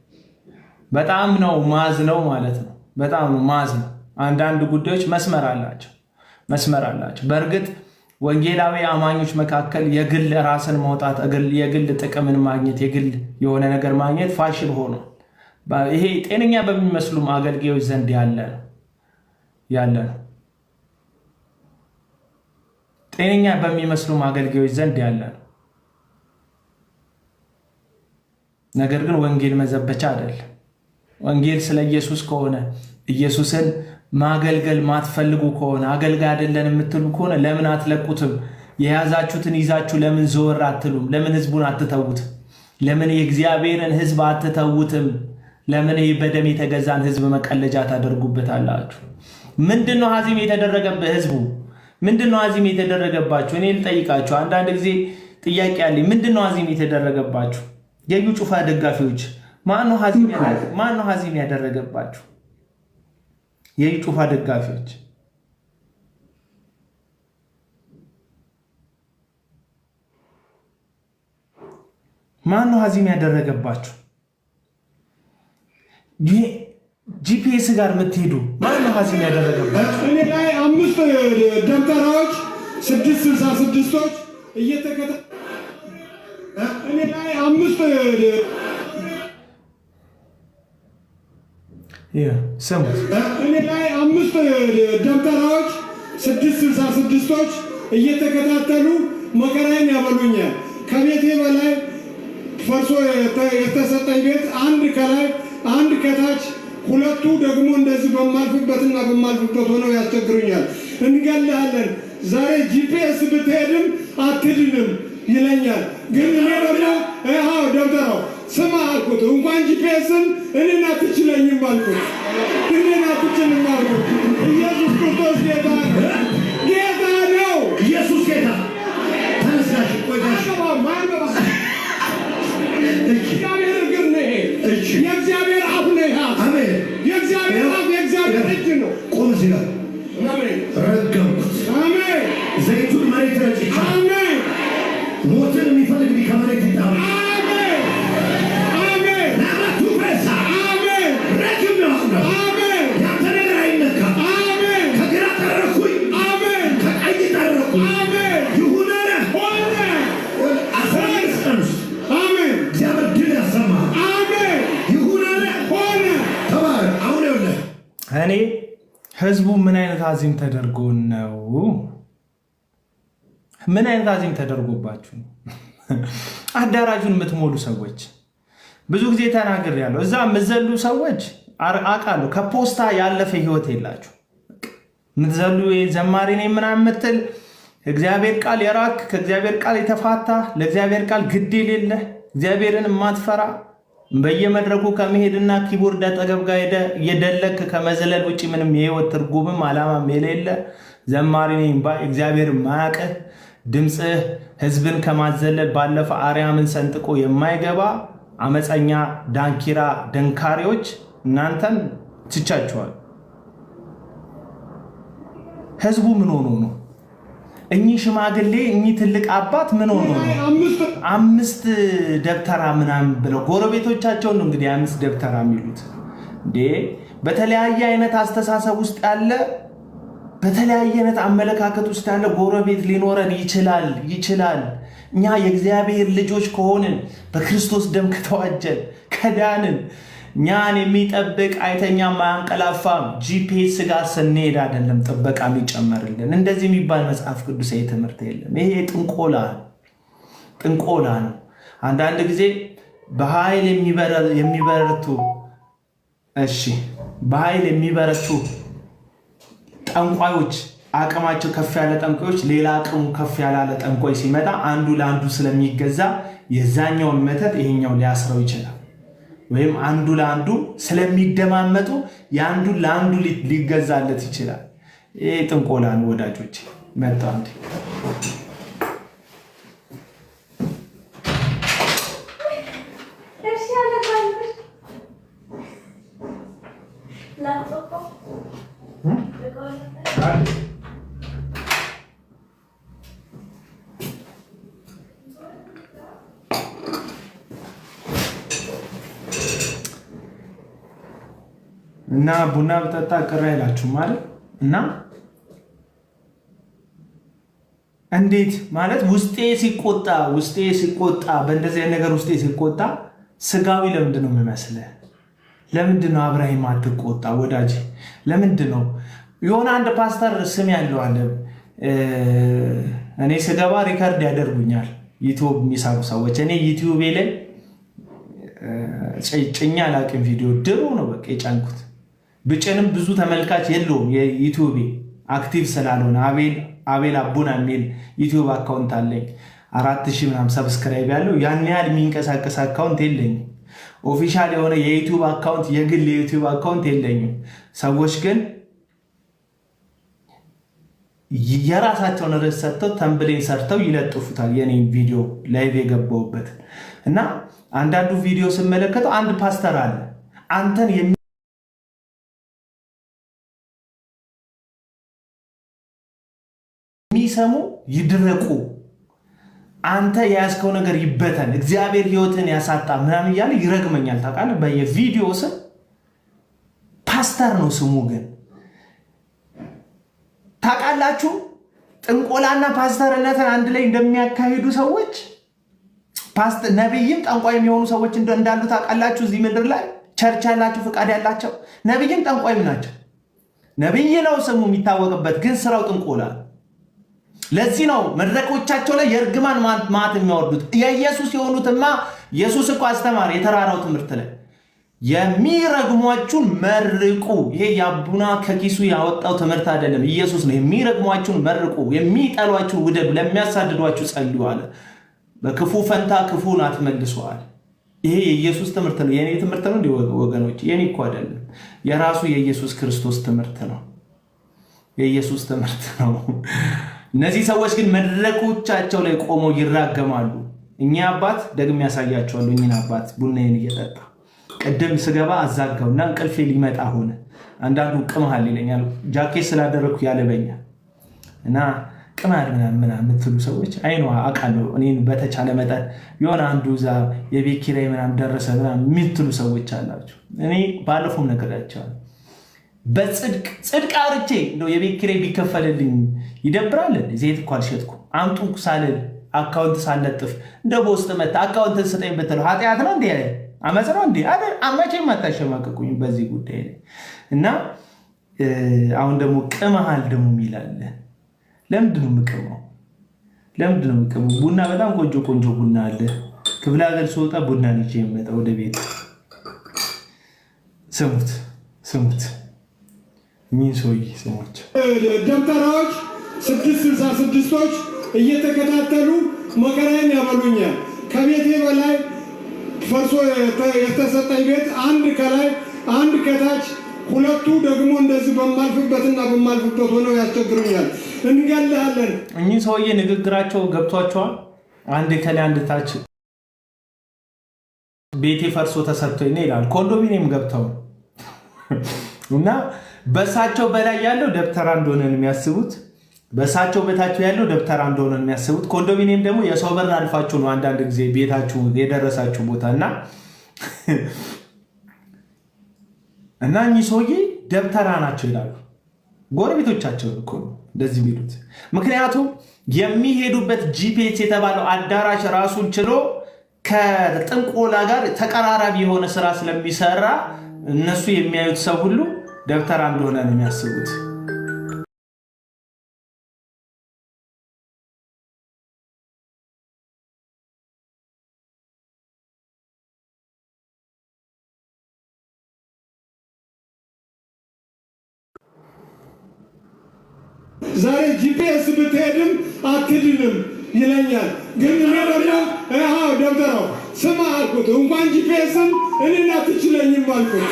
በጣም ነው ማዝ ነው ማለት ነው። በጣም ማዝ ነው። አንዳንድ ጉዳዮች መስመር አላቸው። በእርግጥ ወንጌላዊ አማኞች መካከል የግል ራስን ማውጣት፣ የግል ጥቅምን ማግኘት፣ የግል የሆነ ነገር ማግኘት ፋሽን ሆኖ ይሄ ጤነኛ በሚመስሉም አገልጋዮች ዘንድ ያለ ነው። ጤነኛ በሚመስሉም አገልጋዮች ዘንድ ያለ ነው። ነገር ግን ወንጌል መዘበቻ አይደለም። ወንጌል ስለ ኢየሱስ ከሆነ ኢየሱስን ማገልገል ማትፈልጉ ከሆነ አገልጋይ አይደለን የምትሉ ከሆነ ለምን አትለቁትም? የያዛችሁትን ይዛችሁ ለምን ዘወር አትሉም? ለምን ህዝቡን አትተውትም? ለምን የእግዚአብሔርን ህዝብ አትተውትም? ለምን በደም የተገዛን ህዝብ መቀለጃ ታደርጉበታላችሁ? ምንድነው ሀዚም የተደረገበት? ህዝቡ ምንድነው ሀዚም የተደረገባችሁ? እኔ ልጠይቃችሁ አንዳንድ ጊዜ ጥያቄ አለኝ። ምንድነው ሀዚም የተደረገባችሁ? የዩ ጩፋ ደጋፊዎች ማነው ሀዚም ያደረገባችሁ? የዩ ጩፋ ደጋፊዎች ማነው ሀዚም ያደረገባችሁ? ጂፒኤስ ጋር የምትሄዱ ማነው ሀዚም ያደረገባችሁ? እኔ ላይ 5 ደብተራዎች 666ቶች እየተከታተሉ እኔ ላይ 5 ስሙት። እኔ ላይ 5 ደብተራዎች 666ቶች እየተከታተሉ መከራዬን ያበሉኛል። ከቤቴ በላይ ፈርሶ የተሰጠኝ ቤት አንድ ከላይ አንድ ከታች፣ ሁለቱ ደግሞ እንደዚህ በማልፍበትና በማልፍበት ሆነው ያስቸግሩኛል። እንገልሃለን፣ ዛሬ ጂፒኤስ ብትሄድም አትድንም ይለኛል። ግን እኔ ደግሞ ደብተራው ስማ አልኩት፣ እንኳን ጂፒኤስን እኔን አትችለኝም አልኩት። እኔን አትችልም አልኩት። ኢየሱስ ክርስቶስ ጌታ ነው። ኢየሱስ ጌታ ተነሳሽ ቆይታሽ እግዚአብሔር እግር ነው። የእግዚአብሔር አፍ ነው። ህዝቡ ምን አይነት አዚም ተደርጎ ነው? ምን አይነት አዚም ተደርጎባችሁ ነው? አዳራሹን የምትሞሉ ሰዎች ብዙ ጊዜ ተናግር ያለው እዛ የምትዘሉ ሰዎች አውቃለሁ። ከፖስታ ያለፈ ህይወት የላችሁ የምትዘሉ ዘማሪ ነኝ ምናምን የምትል እግዚአብሔር ቃል የራክ ከእግዚአብሔር ቃል የተፋታ ለእግዚአብሔር ቃል ግድ የሌለ እግዚአብሔርን የማትፈራ በየመድረኩ ከመሄድና ኪቦርድ አጠገብ ጋር እየደለክ ከመዘለል ውጭ ምንም የህይወት ትርጉምም ዓላማም የሌለ ዘማሪ ነኝ ባይ እግዚአብሔር ማያውቅህ ድምፅህ ህዝብን ከማዘለል ባለፈ አርያምን ሰንጥቆ የማይገባ አመፀኛ ዳንኪራ ደንካሪዎች እናንተን ትቻችኋል። ህዝቡ ምን ሆኖ ነው? እኚህ ሽማግሌ እኚህ ትልቅ አባት ምን ሆኖ ነው? 5 ደብተራ ምናምን ብለው ጎረቤቶቻቸውን ነው እንግዲህ 5 ደብተራ የሚሉት እንዴ። በተለያየ አይነት አስተሳሰብ ውስጥ ያለ በተለያየ አይነት አመለካከት ውስጥ ያለ ጎረቤት ሊኖረን ይችላል። እኛ የእግዚአብሔር ልጆች ከሆንን በክርስቶስ ደም ከተዋጀን ከዳንን እኛን የሚጠብቅ አይተኛም አያንቀላፋም። ጂፒኤስ ጋር ስንሄድ አይደለም ጥበቃ የሚጨመርልን። እንደዚህ የሚባል መጽሐፍ ቅዱሳዊ ትምህርት የለም። ይሄ ጥንቆላ ነው። አንዳንድ ጊዜ በኃይል የሚበረቱ ጠንቋዮች አቅማቸው ከፍ ያለ ጠንቋዮች ሌላ አቅሙ ከፍ ያላለ ጠንቋይ ሲመጣ አንዱ ለአንዱ ስለሚገዛ የዛኛውን መተት ይሄኛው ሊያስረው ይችላል። ወይም አንዱ ለአንዱ ስለሚደማመጡ የአንዱ ለአንዱ ሊገዛለት ይችላል። ይሄ ጥንቆላ ነው ወዳጆች። መጣ እንዴ እና ቡና ብጠጣ ቅር አይላችሁ ማለት እና እንዴት ማለት ውስጤ ሲቆጣ በእንደዚህ ነገር ውስጤ ሲቆጣ ስጋዊ ለምንድን ነው የሚመስልህ? ለምንድን ነው አብራሂም አትቆጣ ወዳጅ? ለምንድን ነው የሆነ አንድ ፓስተር ስም ያለው አለ። እኔ ስገባ ሪከርድ ያደርጉኛል ዩቲዩብ የሚሰሩ ሰዎች። እኔ ዩቲዩቤ ላይ ጭኛ ላቅም ቪዲዮ ድሮ ነው በቃ የጫንኩት። ብጭንም ብዙ ተመልካች የለውም። የዩቲዩብ አክቲቭ ስላልሆነ አቤል አቡና የሚል ዩቲዩብ አካውንት አለኝ 4000 ምናምን ሰብስክራይብ ያለው ያን ያህል የሚንቀሳቀስ አካውንት የለኝም። ኦፊሻል የሆነ የዩቲዩብ አካውንት የግል የዩቲዩብ አካውንት የለኝም። ሰዎች ግን የራሳቸውን ርዕስ ሰጥተው ተምብሌን ሰርተው ይለጥፉታል የኔን ቪዲዮ ላይቭ የገባሁበት እና አንዳንዱ ቪዲዮ ስመለከተው አንድ ፓስተር አለ አንተን የሚሰሙ ይድረቁ፣ አንተ የያዝከው ነገር ይበተን፣ እግዚአብሔር ህይወትን ያሳጣ ምናምን እያለ ይረግመኛል። ታውቃለህ? በየቪዲዮ ስም ፓስተር ነው ስሙ። ግን ታውቃላችሁ ጥንቆላና ፓስተርነትን አንድ ላይ እንደሚያካሂዱ ሰዎች ነብይም ጠንቋይ የሚሆኑ ሰዎች እንዳሉ ታውቃላችሁ? እዚህ ምድር ላይ ቸርች ያላቸው ፍቃድ ያላቸው ነብይም ጠንቋይም ናቸው። ነብይ ነው ስሙ የሚታወቅበት፣ ግን ስራው ጥንቆላ። ለዚህ ነው መድረኮቻቸው ላይ የእርግማን ማት የሚያወርዱት። የኢየሱስ የሆኑትማ ኢየሱስ እኮ አስተማር የተራራው ትምህርት ላይ የሚረግሟችሁን መርቁ። ይሄ የአቡና ከኪሱ ያወጣው ትምህርት አይደለም፣ ኢየሱስ ነው። የሚረግሟችሁን መርቁ፣ የሚጠሏችሁን ውደዱ፣ ለሚያሳድዷችሁ ጸልዩ አለ። በክፉ ፈንታ ክፉን አትመልሷል። ይሄ የኢየሱስ ትምህርት ነው። የኔ ትምህርት ነው እንዴ ወገኖች? የኔ እኮ አይደለም፣ የራሱ የኢየሱስ ክርስቶስ ትምህርት ነው። የኢየሱስ ትምህርት ነው። እነዚህ ሰዎች ግን መድረኮቻቸው ላይ ቆመው ይራገማሉ። እኛ አባት ደግሜ ያሳያቸዋለሁ። እኚህን አባት ቡናዬን እየጠጣ ቅድም ስገባ አዛጋውና እንቅልፌ ሊመጣ ሆነ። አንዳንዱ ቅምሃል ይለኛል፣ ጃኬት ስላደረግኩ ያለበኛል እና ቅማል ምናምን የምትሉ ሰዎች አይኗ አውቃለሁ። እኔን በተቻለ መጠን የሆነ አንዱ እዛ የቤት ኪራይ ምናምን ደረሰ ምናምን የምትሉ ሰዎች አላችሁ። እኔ ባለፈውም ነገራቸዋለሁ። በጽድቅ አርቼ እንደው የቤት ኪራይ ቢከፈልልኝ ይደብራል። ዘይት እኮ አልሸጥኩም አምጡ ሳልል አካውንት ሳልለጥፍ እንደ በውስጥ መጣ አካውንትን ስጠኝ ብትለው ኃጢአት ነው እንዴ? አመፅ ነው እንዴ? መቼም አታሸማቀቁኝ በዚህ ጉዳይ ላይ እና አሁን ደግሞ ቅመሃል ደግሞ ይላል። ለምንድን ነው የምቅመው? ለምንድን ነው የምቅመው? ቡና በጣም ቆንጆ ቆንጆ ቡና አለ። ክፍለ ሀገር ስወጣ ቡና ልጅ የመጣ ወደ ቤት ስሙት ስሙት ምን ሰውዬ ስሙት። ደብተራዎች 666ቶች እየተከታተሉ መከራዬን ያበሉኛል። ከቤቴ በላይ ፈርሶ የተሰጠኝ ቤት አንድ ከላይ አንድ ከታች ሁለቱ ደግሞ እንደዚህ በማልፍበትና በማልፍበት ሆነው ያስቸግሩኛል። እንገላለን። እኚህ ሰውዬ ንግግራቸው ገብቷቸዋል። አንድ ከላይ አንድ ታች ቤቴ ፈርሶ ተሰጥቶኝ ነው ይላል። ኮንዶሚኒየም ገብተው እና በሳቸው በላይ ያለው ደብተራ እንደሆነ ነው የሚያስቡት። በሳቸው በታች ያለው ደብተራ እንደሆነ ነው የሚያስቡት። ኮንዶሚኒየም ደግሞ የሰው በር አልፋችሁ ነው አንዳንድ ጊዜ ቤታችሁ የደረሳችሁ ቦታና እና እኚህ ሰውዬ ደብተራ ናቸው ይላሉ። ጎረቤቶቻቸው እኮ ነው እንደዚህ የሚሉት። ምክንያቱም የሚሄዱበት ጂፒኤስ የተባለው አዳራሽ ራሱን ችሎ ከጥንቆላ ጋር ተቀራራቢ የሆነ ስራ ስለሚሰራ እነሱ የሚያዩት ሰው ሁሉ ደብተራ እንደሆነ ነው የሚያስቡት። ዛሬ ጂፒኤስ ብትሄድም አትድንም ይለኛል። ግን እኔ ደግሞ ደብተራው ስማ አልኩት፣ እንኳን ጂፒኤስም እኔን አትችለኝም አልኩት።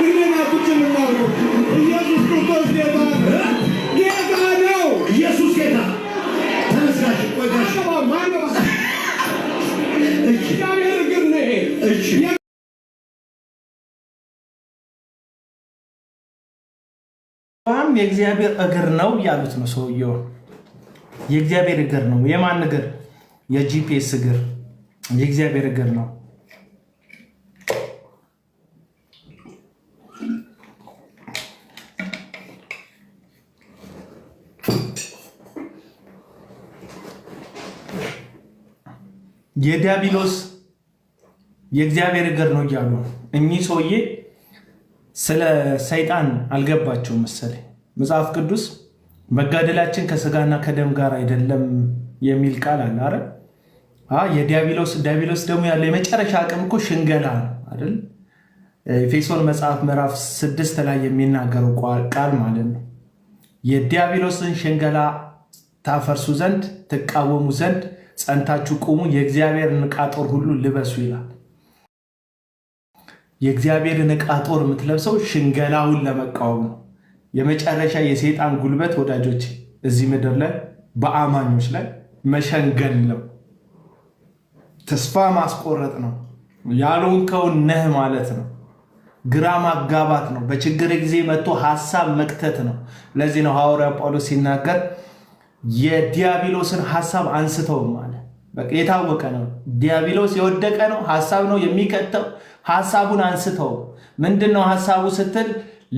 እኔን አትችልም አልኩት። ኢየሱስ ክርስቶስ ጌታ ጌታ ነው። ኢየሱስ ጌታ ተነስጋሽ ቆይታሽ እግዚአብሔር እግር ነው ይሄ። የእግዚአብሔር እግር ነው ያሉት ነው ሰውየው። የእግዚአብሔር እግር ነው። የማን እግር? የጂፒኤስ እግር። የእግዚአብሔር እግር ነው። የዲያብሎስ የእግዚአብሔር እግር ነው እያሉ እኚህ ሰውዬ ስለ ሰይጣን አልገባቸው መሰለኝ። መጽሐፍ ቅዱስ መጋደላችን ከስጋና ከደም ጋር አይደለም የሚል ቃል አለ አይደል? የዲያብሎስ ደግሞ ያለው የመጨረሻ አቅም እኮ ሽንገላ ነው አይደል? ኤፌሶን መጽሐፍ ምዕራፍ 6 ላይ የሚናገረው ቃል ማለት ነው። የዲያብሎስን ሽንገላ ታፈርሱ ዘንድ ትቃወሙ ዘንድ ጸንታችሁ ቁሙ፣ የእግዚአብሔርን ዕቃ ጦር ሁሉ ልበሱ ይላል። የእግዚአብሔርን ዕቃ ጦር የምትለብሰው ሽንገላውን ለመቃወም ነው። የመጨረሻ የሰይጣን ጉልበት ወዳጆች እዚህ ምድር ላይ በአማኞች ላይ መሸንገል ነው፣ ተስፋ ማስቆረጥ ነው፣ ያልሆንከውን ነህ ማለት ነው፣ ግራ ማጋባት ነው፣ በችግር ጊዜ መጥቶ ሐሳብ መክተት ነው። ለዚህ ነው ሐዋርያው ጳውሎስ ሲናገር የዲያብሎስን ሐሳብ አንስተው ማለት በቃ የታወቀ ነው። ዲያብሎስ የወደቀ ነው፣ ሐሳብ ነው የሚከተው። ሐሳቡን አንስተው ምንድነው ሐሳቡ ስትል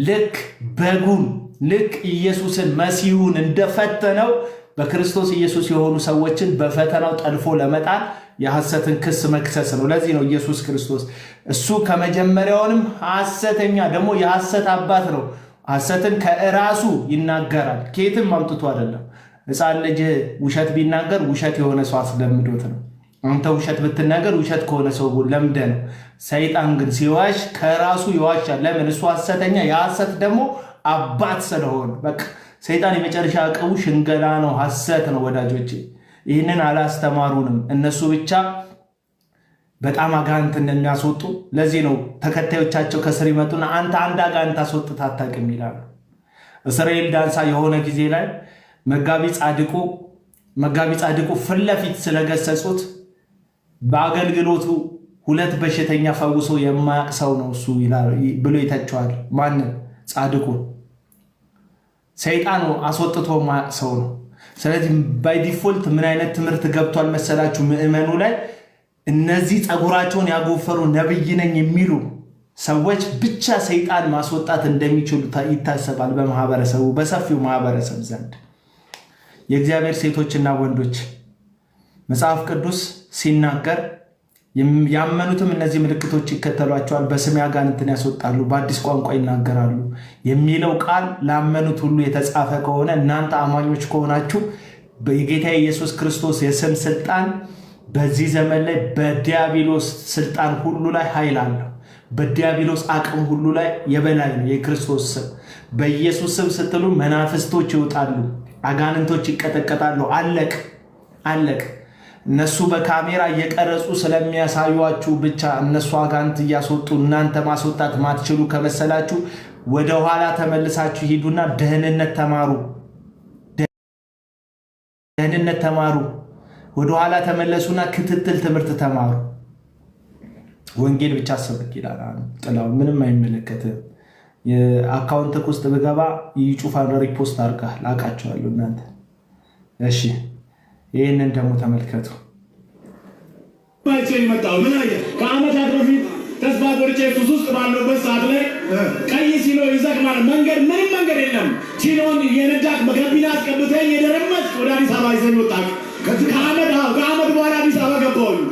ልክ በጉን ልክ ኢየሱስን መሲሁን እንደፈተነው በክርስቶስ ኢየሱስ የሆኑ ሰዎችን በፈተናው ጠልፎ ለመጣል የሐሰትን ክስ መክሰስ ነው። ለዚህ ነው ኢየሱስ ክርስቶስ እሱ ከመጀመሪያውንም ሐሰተኛ ደግሞ የሐሰት አባት ነው። ሐሰትን ከራሱ ይናገራል፣ ከየትም አምጥቶ አይደለም። ሕፃን ልጅ ውሸት ቢናገር ውሸት የሆነ ሰው አስለምዶት ነው። አንተ ውሸት ብትናገር ውሸት ከሆነ ሰው ለምደ ነው። ሰይጣን ግን ሲዋሽ ከራሱ ይዋሻል። ለምን? እሱ ሐሰተኛ የሐሰት ደግሞ አባት ስለሆነ። በቃ ሰይጣን የመጨረሻ አቅሙ ሽንገላ ነው፣ ሐሰት ነው ወዳጆቼ። ይህንን አላስተማሩንም። እነሱ ብቻ በጣም አጋንንት እንደሚያስወጡ ለዚህ ነው ተከታዮቻቸው ከስር ይመጡና አንተ አንድ አጋንንት አስወጥተህ አታውቅም ይላሉ። እስራኤል ዳንሳ የሆነ ጊዜ ላይ መጋቢ ጻድቁ ፊት ለፊት ስለገሰጹት በአገልግሎቱ 2 በሽተኛ ፈውሶ የማያውቅ ሰው ነው እሱ ብሎ ይተቸዋል። ማንን? ጻድቁ። ሰይጣኑ አስወጥቶ የማያውቅ ሰው ነው። ስለዚህ ባይ ዲፎልት ምን አይነት ትምህርት ገብቷል መሰላችሁ ምዕመኑ ላይ? እነዚህ ፀጉራቸውን ያጎፈሩ ነብይ ነኝ የሚሉ ሰዎች ብቻ ሰይጣን ማስወጣት እንደሚችሉ ይታሰባል በማህበረሰቡ፣ በሰፊው ማህበረሰብ ዘንድ። የእግዚአብሔር ሴቶችና ወንዶች መጽሐፍ ቅዱስ ሲናገር ያመኑትም እነዚህ ምልክቶች ይከተሏቸዋል፣ በስሜ አጋንንትን ያስወጣሉ፣ በአዲስ ቋንቋ ይናገራሉ የሚለው ቃል ላመኑት ሁሉ የተጻፈ ከሆነ እናንተ አማኞች ከሆናችሁ በጌታ ኢየሱስ ክርስቶስ የስም ስልጣን በዚህ ዘመን ላይ በዲያብሎስ ስልጣን ሁሉ ላይ ኃይል አለው። በዲያብሎስ አቅም ሁሉ ላይ የበላይ ነው የክርስቶስ ስም። በኢየሱስ ስም ስትሉ መናፍስቶች ይወጣሉ፣ አጋንንቶች ይቀጠቀጣሉ። አለቅ። እነሱ በካሜራ እየቀረጹ ስለሚያሳዩአችሁ ብቻ እነሱ አጋንንት እያስወጡ እናንተ ማስወጣት ማትችሉ ከመሰላችሁ ወደ ኋላ ተመልሳችሁ ሂዱና ደህንነት ተማሩ። ወደ ኋላ ተመለሱና ክትትል ትምህርት ተማሩ። ወንጌል ብቻ ሰብክ ይላል ጥላው። ምንም አይመለከትም። የአካውንት ውስጥ ብገባ ይጩፋን ሪፖስት አድርጋል። አውቃቸዋለሁ እናንተ። እሺ ይህንን ደግሞ ተመልከቱ። ከዓመታት በፊት ተስፋ ቆርጬ ሱስ ውስጥ ባለበት ሰዓት ላይ ቀይ ሲኖ ይዘግማል። ምንም መንገድ የለም። ሲኖን የነዳቅ በገቢና አስቀብተኝ የደረመት ወደ አዲስ አበባ ይዘኝ ወጣቅ። ከዓመት በኋላ አዲስ አበባ ገባሁኝ።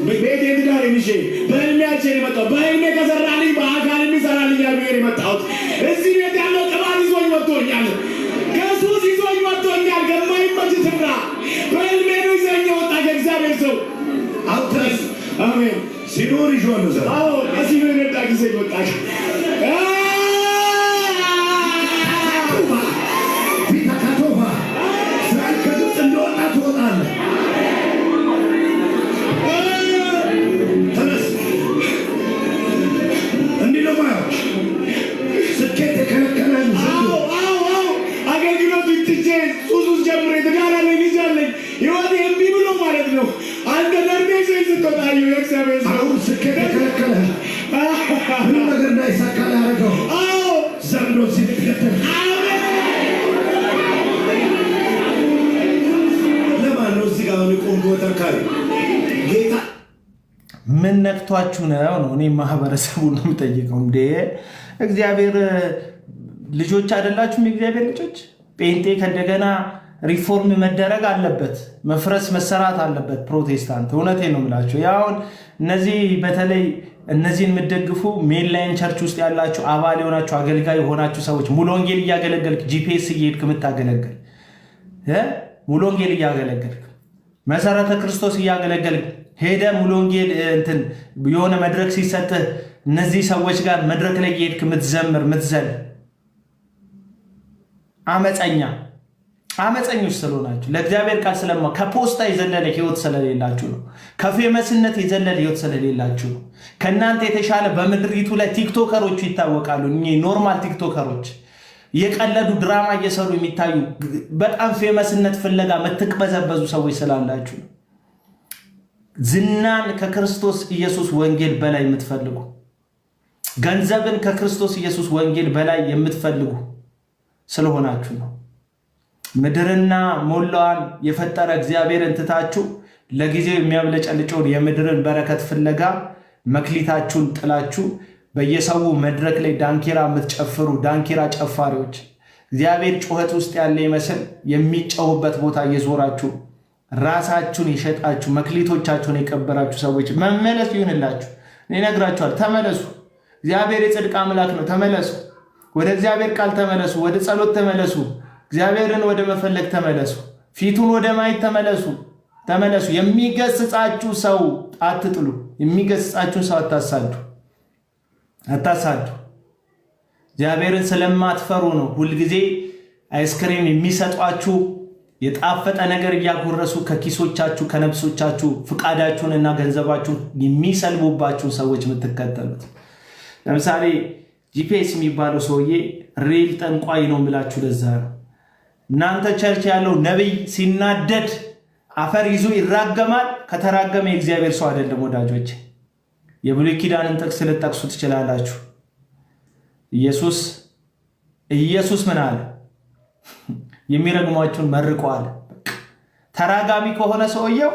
ቤቴ ትዳር የሚሼ በህልሜያችን የመጣው በህልሜ ከሰራልኝ በአካል የሚሰራልኝ ያልብሔር የመጣሁት እዚህ ቤት ያለው ቅባት ይዞኝ ወጥቶኛል። ከሱስ ይዞኝ ወጥቶኛል። ከማይመች ስፍራ በህልሜ ነው ይዘኝ ወጣ ከእግዚአብሔር ሰው አውጥተስ አሜን ሲኖር ይሾን ዘራ ከሲኖር የመጣ ጊዜ ወጣ ቢታካቶባ እስራኤል ከግብፅ እንደወጣ ትወጣለህ። ተነስ። እንዲህ ነው ማለት ስኬት የከለከለን አገልግሎት ትቼ ሱስ ጀምሬ ትዳራለኝ ልጃለኝ ህይወት እምቢ ብሎ ማለት ነው። አንተ ደርቤ ስትወጣዩ የእግዚአብሔር አሁን ስኬት የከለከለ ምንም ነገር እንዳይሳካ ያደረገው ዘንዶ ሲትከተል ለማን ነው? እዚህ ጋር ቆንጆ ተርካሪ ጌታ ምን ነክቷችሁ ነው? እኔ ማህበረሰቡ ነው የምጠይቀው። እንዴ እግዚአብሔር ልጆች አይደላችሁም? የእግዚአብሔር ልጆች። ጴንጤ ከእንደገና ሪፎርም መደረግ አለበት፣ መፍረስ መሰራት አለበት። ፕሮቴስታንት እውነቴ ነው የምላችሁ። ያውን እነዚህ በተለይ እነዚህን የምትደግፉ ሜንላይን ቸርች ውስጥ ያላችሁ አባል የሆናችሁ አገልጋይ የሆናችሁ ሰዎች ሙሉ ወንጌል እያገለገልክ ጂፒኤስ እየሄድክ የምታገለግል ሙሉ ወንጌል እያገለገልክ መሰረተ ክርስቶስ እያገለገልክ ሄደ ሙሉ ወንጌል እንትን የሆነ መድረክ ሲሰጥህ እነዚህ ሰዎች ጋር መድረክ ላይ እየሄድክ የምትዘምር የምትዘል አመፀኞች ስለሆናችሁ ለእግዚአብሔር ቃል ስለማ ከፖስታ የዘለለ ህይወት ስለሌላችሁ ነው። ከፌመስነት የዘለለ ህይወት ስለሌላችሁ ነው። ከእናንተ የተሻለ በምድሪቱ ላይ ቲክቶከሮቹ ይታወቃሉ። ኖርማል ቲክቶከሮች የቀለዱ ድራማ እየሰሩ የሚታዩ በጣም ፌመስነት ፍለጋ የምትቅበዘበዙ ሰዎች ስላላችሁ ነው። ዝናን ከክርስቶስ ኢየሱስ ወንጌል በላይ የምትፈልጉ፣ ገንዘብን ከክርስቶስ ኢየሱስ ወንጌል በላይ የምትፈልጉ ስለሆናችሁ ነው። ምድርና ሞላዋን የፈጠረ እግዚአብሔርን ትታችሁ ለጊዜው የሚያብለጨልጨውን የምድርን በረከት ፍለጋ መክሊታችሁን ጥላችሁ በየሰው መድረክ ላይ ዳንኪራ የምትጨፍሩ ዳንኪራ ጨፋሪዎች፣ እግዚአብሔር ጩኸት ውስጥ ያለ ይመስል የሚጨውበት ቦታ እየዞራችሁ ራሳችሁን የሸጣችሁ መክሊቶቻችሁን የቀበራችሁ ሰዎች መመለስ ይሁንላችሁ። እነግራችኋለሁ፣ ተመለሱ። እግዚአብሔር የጽድቅ አምላክ ነው። ተመለሱ። ወደ እግዚአብሔር ቃል ተመለሱ። ወደ ጸሎት ተመለሱ። እግዚአብሔርን ወደ መፈለግ ተመለሱ። ፊቱን ወደ ማየት ተመለሱ። የሚገስጻችሁ ሰው አትጥሉ። የሚገስጻችሁን ሰው አታሳዱ። እግዚአብሔርን ስለማትፈሩ ነው ሁልጊዜ አይስክሬም የሚሰጧችሁ የጣፈጠ ነገር እያጎረሱ ከኪሶቻችሁ ከነፍሶቻችሁ ፍቃዳችሁንና ገንዘባችሁን የሚሰልቡባችሁ ሰዎች የምትከተሉት። ለምሳሌ ጂፒኤስ የሚባለው ሰውዬ ሬል ጠንቋይ ነው ብላችሁ ለዛ ነው። እናንተ ቸርች ያለው ነብይ ሲናደድ አፈር ይዞ ይራገማል። ከተራገመ የእግዚአብሔር ሰው አይደለም ወዳጆች። የብሉይ ኪዳንን ጥቅስ ልትጠቅሱ ትችላላችሁ። ኢየሱስ ምን አለ? የሚረግሟችሁን መርቀዋል። ተራጋሚ ከሆነ ሰውየው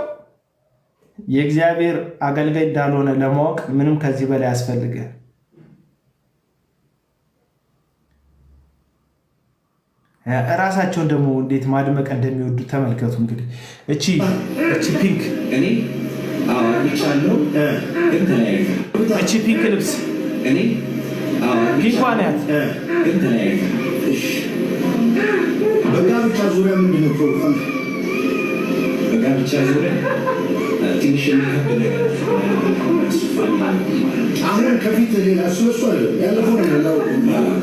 የእግዚአብሔር አገልጋይ እንዳልሆነ ለማወቅ ምንም ከዚህ በላይ ያስፈልጋል። ራሳቸውን ደግሞ እንዴት ማድመቅ እንደሚወዱ ተመልከቱ። እንግዲህ እቺ ፒንክ እኔ አግብቻለሁ ግን ተለያይተን። እቺ ፒንክ ልብስ እኔ ፒንኳ ናት ግን ተለያይተን። እሺ በጋብቻ ዙሪያ ምንድን ነው ፕሮግራም? በጋብቻ ዙሪያ ትንሽ የሚከብድ ነገር አሁን ከፊት ሌላ እሱ አለ ያለፈው ነው ያለው።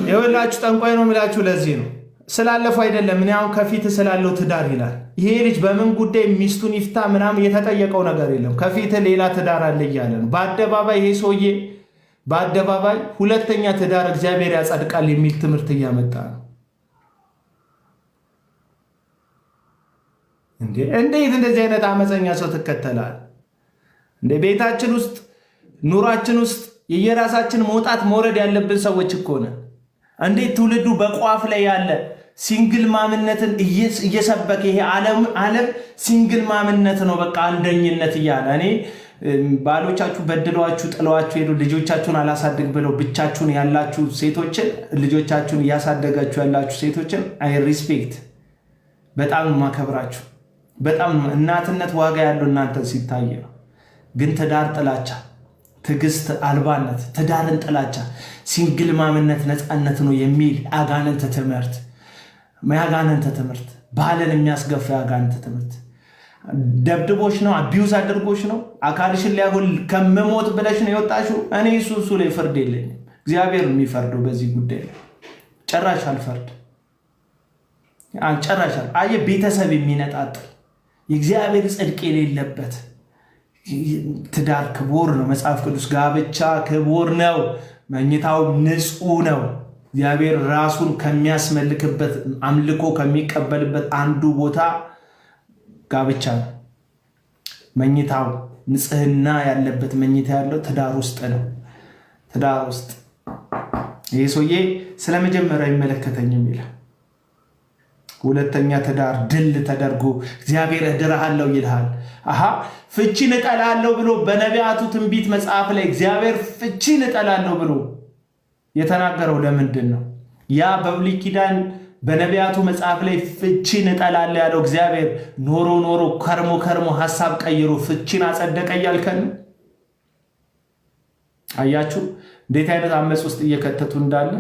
ይኸውላችሁ ጠንቋይ ነው የሚላችሁ ለዚህ ነው። ስላለፈው አይደለም። እኔ አሁን ከፊት ስላለው ትዳር ይላል። ይሄ ልጅ በምን ጉዳይ ሚስቱን ይፍታ ምናምን የተጠየቀው ነገር የለም። ከፊት ሌላ ትዳር አለ እያለ ነው በአደባባይ። ይሄ ሰውዬ በአደባባይ ሁለተኛ ትዳር እግዚአብሔር ያጸድቃል የሚል ትምህርት እያመጣ ነው። እንዴት እንደዚህ አይነት አመፀኛ ሰው ትከተላል? እንደ ቤታችን ውስጥ ኑራችን ውስጥ የየራሳችን መውጣት መውረድ ያለብን ሰዎች እኮ ነን። እንዴት ትውልዱ በቋፍ ላይ ያለ ሲንግል ማምነትን እየሰበከ ይሄ ዓለም ሲንግል ማምነት ነው በቃ አንደኝነት እያለ እኔ ባሎቻችሁ በድሏችሁ ጥለዋችሁ ሄዱ ልጆቻችሁን አላሳድግ ብለው ብቻችሁን ያላችሁ ሴቶችን ልጆቻችሁን እያሳደጋችሁ ያላችሁ ሴቶችን አይ ሪስፔክት በጣም ማከብራችሁ። በጣም እናትነት ዋጋ ያለው እናንተን ሲታይ ነው። ግን ትዳር ጥላቻ፣ ትዕግስት አልባነት፣ ትዳርን ጥላቻ፣ ሲንግል ማምነት ነፃነት ነው የሚል አጋንንት ትምህርት ባህልን የሚያስገፋ አጋንንት ትምህርት ደብድቦች ነው፣ አቢዩዝ አድርጎች ነው፣ አካልሽን ሊያጎል ከመሞት ብለሽ ነው የወጣሽው። እኔ እሱ ላይ ፍርድ የለኝም። እግዚአብሔር የሚፈርደው በዚህ ጉዳይ ላይ ጭራሽ አልፈርድ ጨራሻል። አየ ቤተሰብ የሚነጣጥል የእግዚአብሔር ጽድቅ የሌለበት ትዳር ክቡር ነው። መጽሐፍ ቅዱስ ጋብቻ ክቡር ነው፣ መኝታው ንጹህ ነው። እግዚአብሔር ራሱን ከሚያስመልክበት አምልኮ ከሚቀበልበት አንዱ ቦታ ጋብቻ ነው። መኝታው ንጽህና ያለበት መኝታ ያለው ትዳር ውስጥ ነው። ትዳር ውስጥ ይሄ ሰውዬ ስለመጀመሪያ አይመለከተኝም ይላል። ሁለተኛ ትዳር ድል ተደርጎ እግዚአብሔር እድርሃለሁ ይልሃል። ፍቺን እጠላለሁ ብሎ በነቢያቱ ትንቢት መጽሐፍ ላይ እግዚአብሔር ፍቺን እጠላለሁ ብሎ የተናገረው ለምንድን ነው? ያ በብሉይ ኪዳን በነቢያቱ መጽሐፍ ላይ ፍቺን እጠላለሁ ያለው እግዚአብሔር ኖሮ ከርሞ ሐሳብ ቀይሮ ፍቺን አጸደቀ እያልከን አያችሁ እንዴት አይነት አመጽ ውስጥ እየከተቱ እንዳለ።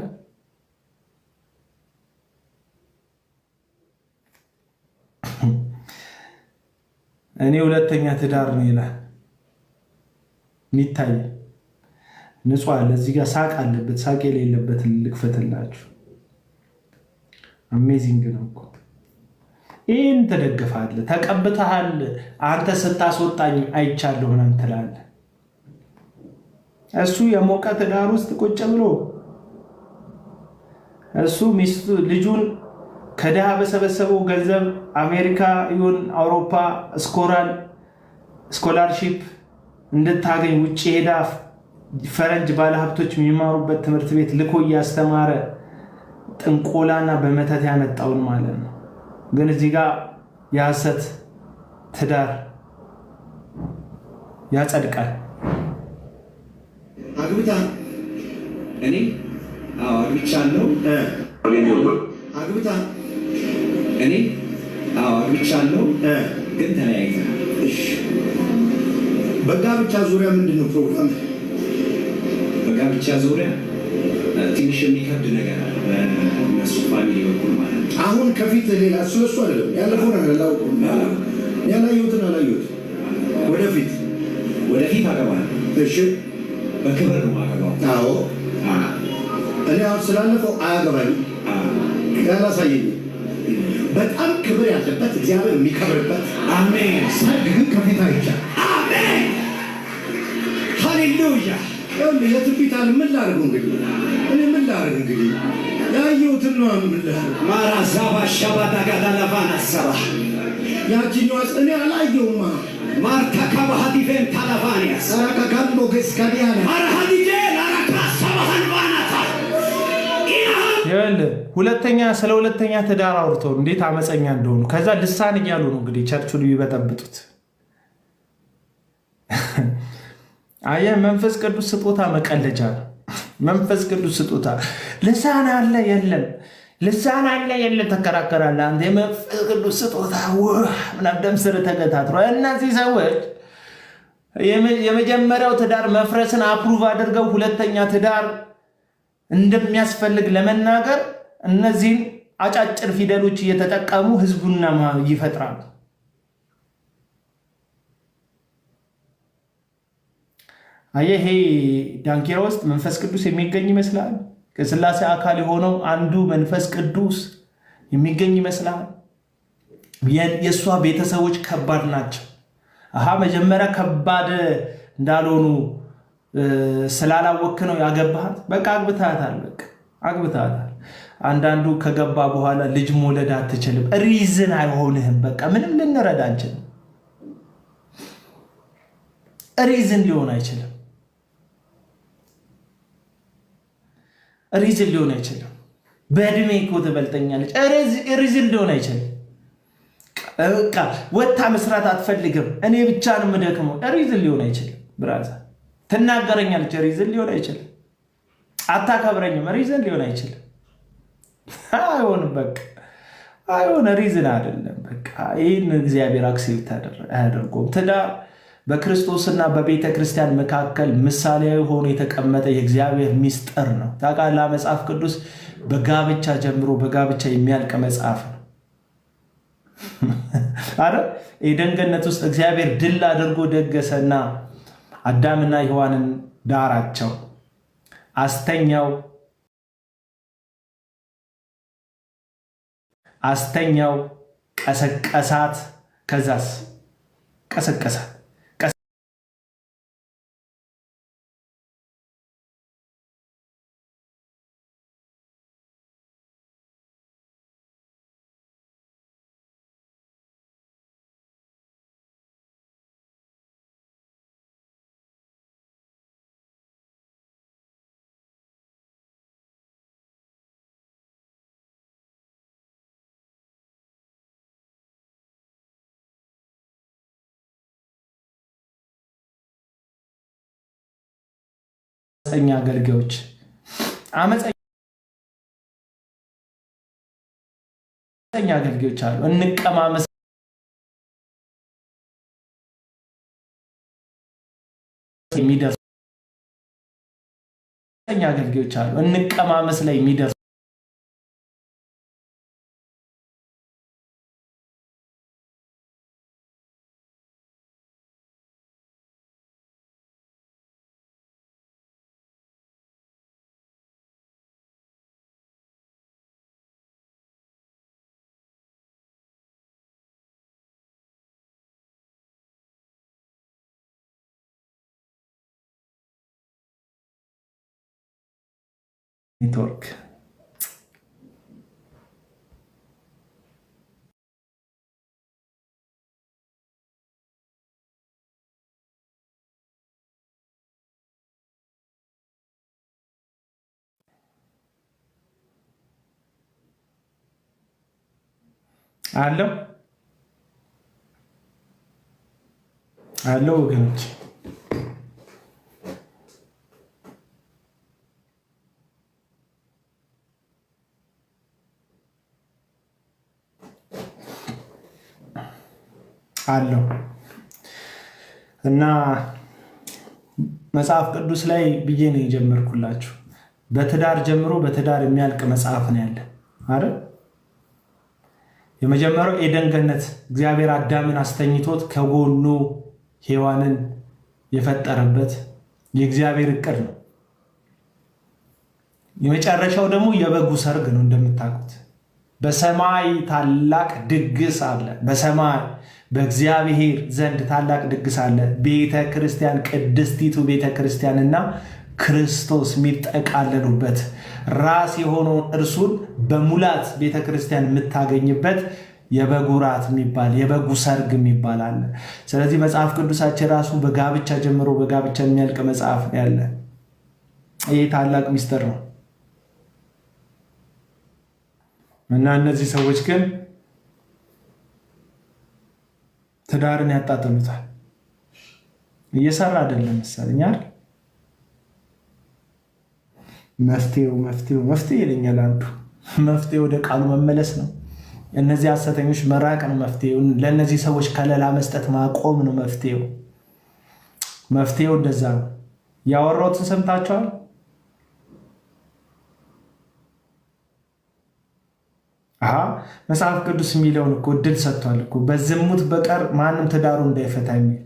እኔ ሁለተኛ ትዳር ነው ይላል ሚታይ ንጹህ አለ። እዚህ ጋር ሳቅ አለበት። ሳቅ የሌለበት ልክፈትላችሁ። አሜዚንግ ነው እኮ ይህን ተደግፋለህ፣ ተቀብተሃል። አንተ ስታስወጣኝ አይቻለሁ ምናምን ትላለህ። እሱ የሞቀ ትዳር ውስጥ ቁጭ ብሎ እሱ ሚስቱ ልጁን ከድሃ በሰበሰበው ገንዘብ አሜሪካ ይሁን አውሮፓ ስኮላርሺፕ እንድታገኝ ውጭ ሄዳ ፈረንጅ ባለሀብቶች የሚማሩበት ትምህርት ቤት ልኮ እያስተማረ ጥንቆላና በመተት ያመጣውን ማለት ነው። ግን እዚህ ጋር የሐሰት ትዳር ያጸድቃል። አግብታ እኔ አግብቻለሁ አግብታ እኔ አግብቻለሁ ግን ተለያይተን። እሺ በጋብቻ ዙሪያ ምንድን ነው ፕሮግራም? በጋብቻ ዙሪያ ትንሽ የሚከብድ ነገር አለ በእነሱ ፋሚሊ በኩል ማለት ነው። አሁን ከፊት ሌላ እሱ አይደለም ያለፈው ነገር አላውቅም። ያላየሁትን አላየሁት። ወደፊት አገባለሁ። እሺ በክብር ነው አገባው። አዎ እኔ አሁን ስላለፈው አያገባኝም። ያላሳየኝ በጣም ክብር ያለበት እግዚአብሔር የሚከብርበት አሜን። ሰርግ ግን ከፊት አይቻል። አሜን ሃሌሉያ። የትንቢት አለ ምን ላድርግ እንግዲህ እኔ ምን ላድርግ እንግዲህ ያየሁትን ነው ማራዛባ ሻባታ ጋዳላቫና ሰባ ያቺኛዋስ እኔ አላየሁማ ማርታ ካባሃዲቬን ታላቫኒያስ ሰራካ ካምቦ ገስካዲያና አራሃዲጄ ላራካ ሰባሃንባናታ ሁለተኛ ስለ ሁለተኛ ትዳር አውርተው እንዴት አመፀኛ እንደሆኑ ከዛ ልሳን እያሉ ነው እንግዲህ ቸርቹን ይበጠብጡት። አየህ መንፈስ ቅዱስ ስጦታ መቀለጃ ነው። መንፈስ ቅዱስ ስጦታ ልሳን አለ የለም ተከራከራለህ አንተ። የመንፈስ ቅዱስ ስጦታ ምናምን ደም ስር ተገታትሮ እነዚህ ሰዎች የመጀመሪያው ትዳር መፍረስን አፕሩቭ አድርገው ሁለተኛ ትዳር እንደሚያስፈልግ ለመናገር እነዚህን አጫጭር ፊደሎች እየተጠቀሙ ህዝቡና ይፈጥራሉ። አየህ ዳንኪራ ውስጥ መንፈስ ቅዱስ የሚገኝ ይመስላል። ከሥላሴ አካል የሆነው አንዱ መንፈስ ቅዱስ የሚገኝ ይመስላል። የእሷ ቤተሰቦች ከባድ ናቸው። መጀመሪያ ከባድ እንዳልሆኑ ስላላወክ ነው ያገባሃት። በቃ አግብታታል። አንዳንዱ ከገባ በኋላ ልጅ መውለድ አትችልም። ሪዝን አይሆንህም። በቃ ምንም ልንረዳ አንችልም። ሪዝን ሊሆን አይችልም። በእድሜ እኮ ትበልጠኛለች። ሪዝን ሊሆን አይችልም። በቃ ወታ መስራት አትፈልግም። እኔ ብቻ ነው የምደክመው። ሪዝን ሊሆን አይችልም። ብራዛ ትናገረኛለች። ሪዝን ሊሆን አይችልም። አታከብረኝም። ሪዝን ሊሆን አይችልም። አይሆንም። በቃ አይሆን። ሪዝን አይደለም። በቃ ይህን እግዚአብሔር አክሴፕት አያደርገውም። ትዳር በክርስቶስና በቤተ ክርስቲያን መካከል ምሳሌያዊ ሆኖ የተቀመጠ የእግዚአብሔር ሚስጥር ነው። ታውቃለህ፣ መጽሐፍ ቅዱስ በጋብቻ ጀምሮ በጋብቻ የሚያልቅ መጽሐፍ ነው። አረ ኤደን ገነት ውስጥ እግዚአብሔር ድል አድርጎ ደገሰና አዳምና ሔዋንን ዳራቸው፣ አስተኛው፣ ቀሰቀሳት። ከዛስ ቀሰቀሳት። አገልጋዮች አመፀኛ አገልጋዮች አሉ። እንቀማመስ የሚደርሱ አገልጋዮች አሉ። እንቀማመስ ላይ የሚደርሱ ኔትወርክ አለው ወገኖች። አለው እና መጽሐፍ ቅዱስ ላይ ብዬ ነው የጀመርኩላችሁ። በትዳር ጀምሮ በትዳር የሚያልቅ መጽሐፍ ነው ያለ አይደል? የመጀመሪያው ኤደን ገነት እግዚአብሔር አዳምን አስተኝቶት ከጎኑ ሔዋንን የፈጠረበት የእግዚአብሔር ዕቅድ ነው። የመጨረሻው ደግሞ የበጉ ሰርግ ነው። እንደምታውቁት በሰማይ ታላቅ ድግስ አለ። በሰማይ በእግዚአብሔር ዘንድ ታላቅ ድግስ አለ። ቤተ ክርስቲያን፣ ቅድስቲቱ ቤተ ክርስቲያንና ክርስቶስ የሚጠቃለሉበት ራስ የሆነውን እርሱን በሙላት ቤተ ክርስቲያን የምታገኝበት የበጉ ራት የሚባል የበጉ ሰርግ የሚባል አለ። ስለዚህ መጽሐፍ ቅዱሳችን ራሱ በጋብቻ ጀምሮ በጋብቻ የሚያልቅ መጽሐፍ ያለ ይህ ታላቅ ሚስጥር ነው እና እነዚህ ሰዎች ግን ትዳርን ያጣጥሉታል። እየሰራ አይደለም መሰለኝ አይደል? መፍትሄ ይለኛል አንዱ። መፍትሄ ወደ ቃሉ መመለስ ነው። እነዚህ ሐሰተኞች መራቅ ነው መፍትሄው። ለእነዚህ ሰዎች ከለላ መስጠት ማቆም ነው መፍትሄው። መፍትሄው እንደዛ ነው። ያወራሁትን ሰምታችኋል። መጽሐፍ ቅዱስ የሚለውን እኮ እድል ሰጥቷል እኮ በዝሙት በቀር ማንም ትዳሩ እንዳይፈታ የሚል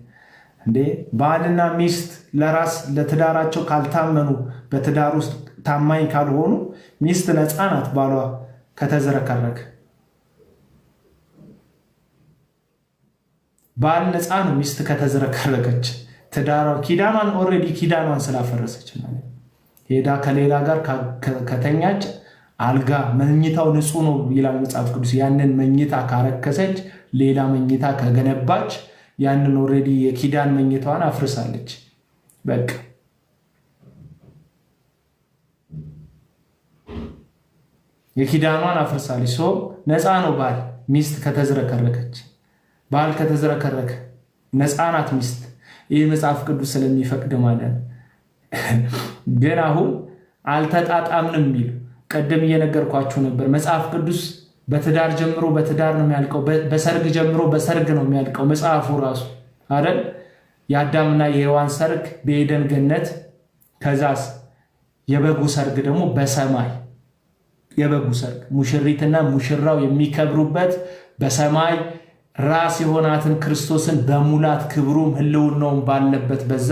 እንዴ። ባልና ሚስት ለራስ ለትዳራቸው ካልታመኑ በትዳር ውስጥ ታማኝ ካልሆኑ ሚስት ነፃ ናት ባሏ ከተዝረከረከ። ባል ነፃ ነው ሚስት ከተዝረከረከች። ትዳሯ ኪዳኗን ኦልሬዲ ኪዳኗን ስላፈረሰች ማለት ሄዳ ከሌላ ጋር ከተኛች አልጋ መኝታው ንጹህ ነው ይላል መጽሐፍ ቅዱስ። ያንን መኝታ ካረከሰች ሌላ መኝታ ከገነባች ያንን ኦልሬዲ የኪዳን መኝታዋን አፍርሳለች። በቃ የኪዳኗን አፍርሳለች። ሰው ነፃ ነው ባል ሚስት ከተዝረከረከች። ባል ከተዝረከረከ ነፃ ናት ሚስት። ይህ መጽሐፍ ቅዱስ ስለሚፈቅድ ማለት ነው። ግን አሁን አልተጣጣምንም የሚሉ ቀደም እየነገርኳችሁ ነበር። መጽሐፍ ቅዱስ በትዳር ጀምሮ በትዳር ነው የሚያልቀው፣ በሰርግ ጀምሮ በሰርግ ነው የሚያልቀው መጽሐፉ ራሱ አይደል? የአዳምና የሔዋን ሰርግ በኤደን ገነት፣ ከዛስ የበጉ ሰርግ ደግሞ በሰማይ። የበጉ ሰርግ ሙሽሪትና ሙሽራው የሚከብሩበት በሰማይ ራስ የሆናትን ክርስቶስን በሙላት ክብሩም ህልውናውም ባለበት በዛ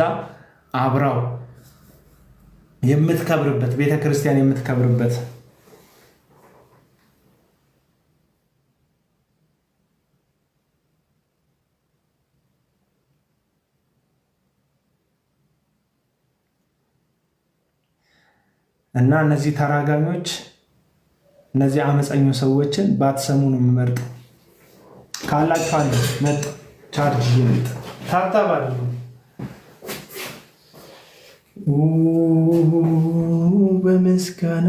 አብራው የምትከብርበት ቤተክርስቲያን የምትከብርበት እና እነዚህ ተራጋሚዎች እነዚህ አመፀኞች ሰዎችን ባትሰሙ ነው የምመርጠው። ካላችሁ አለ መጥ ቻርጅ ይመጥ ታታባሉ በምስጋና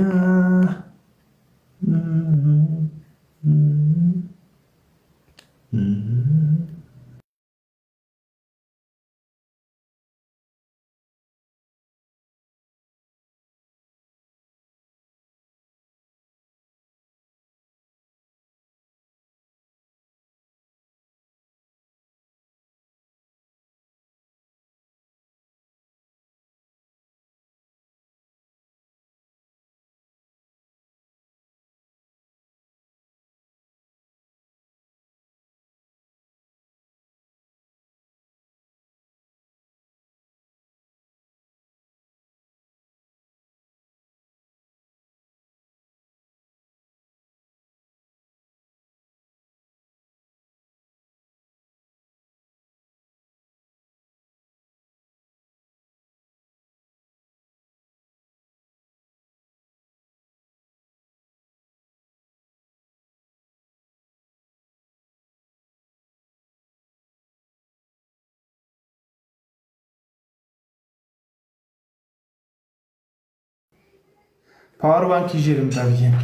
ፓወር ባንክ ይዤ ልምጣ ብዬ ነው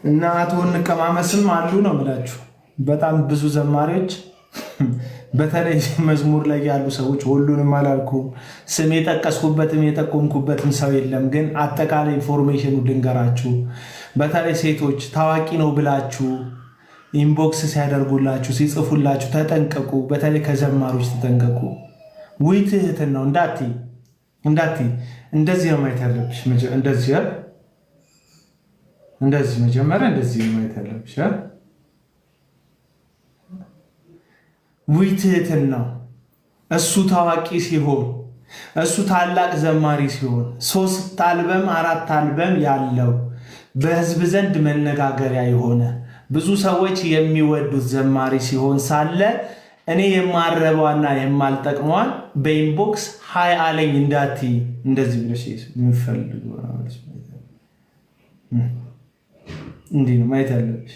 እና አቶ እንቀማመስም አሉ ነው የምላችሁ። በጣም ብዙ ዘማሪዎች በተለይ መዝሙር ላይ ያሉ ሰዎች፣ ሁሉንም አላልኩም፣ ስም የጠቀስኩበትም የጠቆምኩበትም ሰው የለም፣ ግን አጠቃላይ ኢንፎርሜሽኑ ልንገራችሁ። በተለይ ሴቶች ታዋቂ ነው ብላችሁ ኢንቦክስ ሲያደርጉላችሁ ሲጽፉላችሁ ተጠንቀቁ። በተለይ ከዘማሪዎች ተጠንቀቁ። ውይ ትህትን ነው እንዳትይ እንደዚህ ነው ማየት ያለብሽ። እንደዚህ መጀመሪያ እንደዚህ ነው ማየት ያለብሽ። ውይ ትህትን ነው። እሱ ታዋቂ ሲሆን እሱ ታላቅ ዘማሪ ሲሆን 3 አልበም 4 አልበም ያለው በህዝብ ዘንድ መነጋገሪያ የሆነ ብዙ ሰዎች የሚወዱት ዘማሪ ሲሆን ሳለ እኔ የማረባዋና የማልጠቅመዋን በኢንቦክስ ሃይ አለኝ እንዳትይ። እንደዚህ ብለሽ የምፈልገው እንዲህ ነው ማየት ያለብሽ።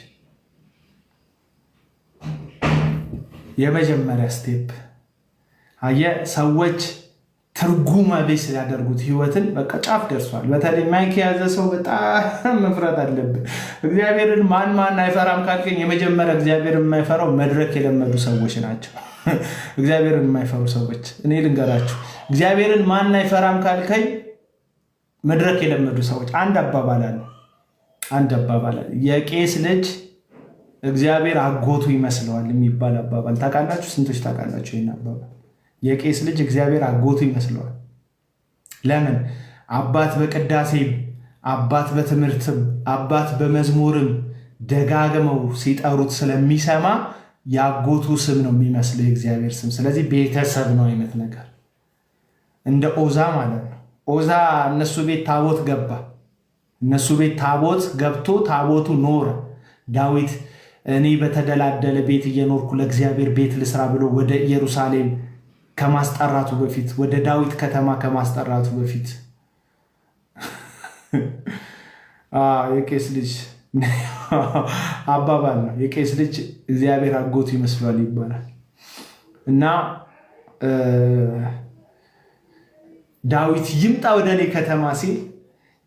የመጀመሪያ ስቴፕ አየህ፣ ሰዎች ትርጉመ ቢስ ያደርጉት ህይወትን በቃ ጫፍ ደርሷል። በተለይ ማይክ የያዘ ሰው በጣም መፍራት አለብን። እግዚአብሔርን ማን አይፈራም ካልከኝ የመጀመሪያ እግዚአብሔርን የማይፈራው መድረክ የለመዱ ሰዎች ናቸው። እግዚአብሔርን የማይፈሩ ሰዎች እኔ ልንገራችሁ፣ እግዚአብሔርን ማን አይፈራም ካልከኝ መድረክ የለመዱ ሰዎች። አንድ አባባል አለ፣ አንድ አባባል የቄስ ልጅ እግዚአብሔር አጎቱ ይመስለዋል የሚባል አባባል ታውቃላችሁ? ስንቶች ታውቃላችሁ ይህን አባባል? የቄስ ልጅ እግዚአብሔር አጎቱ ይመስለዋል። ለምን? አባት በቅዳሴም አባት በትምህርትም አባት በመዝሙርም ደጋግመው ሲጠሩት ስለሚሰማ የአጎቱ ስም ነው የሚመስለው የእግዚአብሔር ስም። ስለዚህ ቤተሰብ ነው አይነት ነገር። እንደ ኦዛ ማለት ነው። ኦዛ እነሱ ቤት ታቦት ገባ። እነሱ ቤት ታቦት ገብቶ ታቦቱ ኖረ። ዳዊት እኔ በተደላደለ ቤት እየኖርኩ ለእግዚአብሔር ቤት ልስራ ብሎ ወደ ኢየሩሳሌም ከማስጠራቱ በፊት ወደ ዳዊት ከተማ ከማስጠራቱ በፊት የቄስ ልጅ አባባል ነው። የቄስ ልጅ እግዚአብሔር አጎቱ ይመስሏል ይባላል። እና ዳዊት ይምጣ ወደ እኔ ከተማ ሲል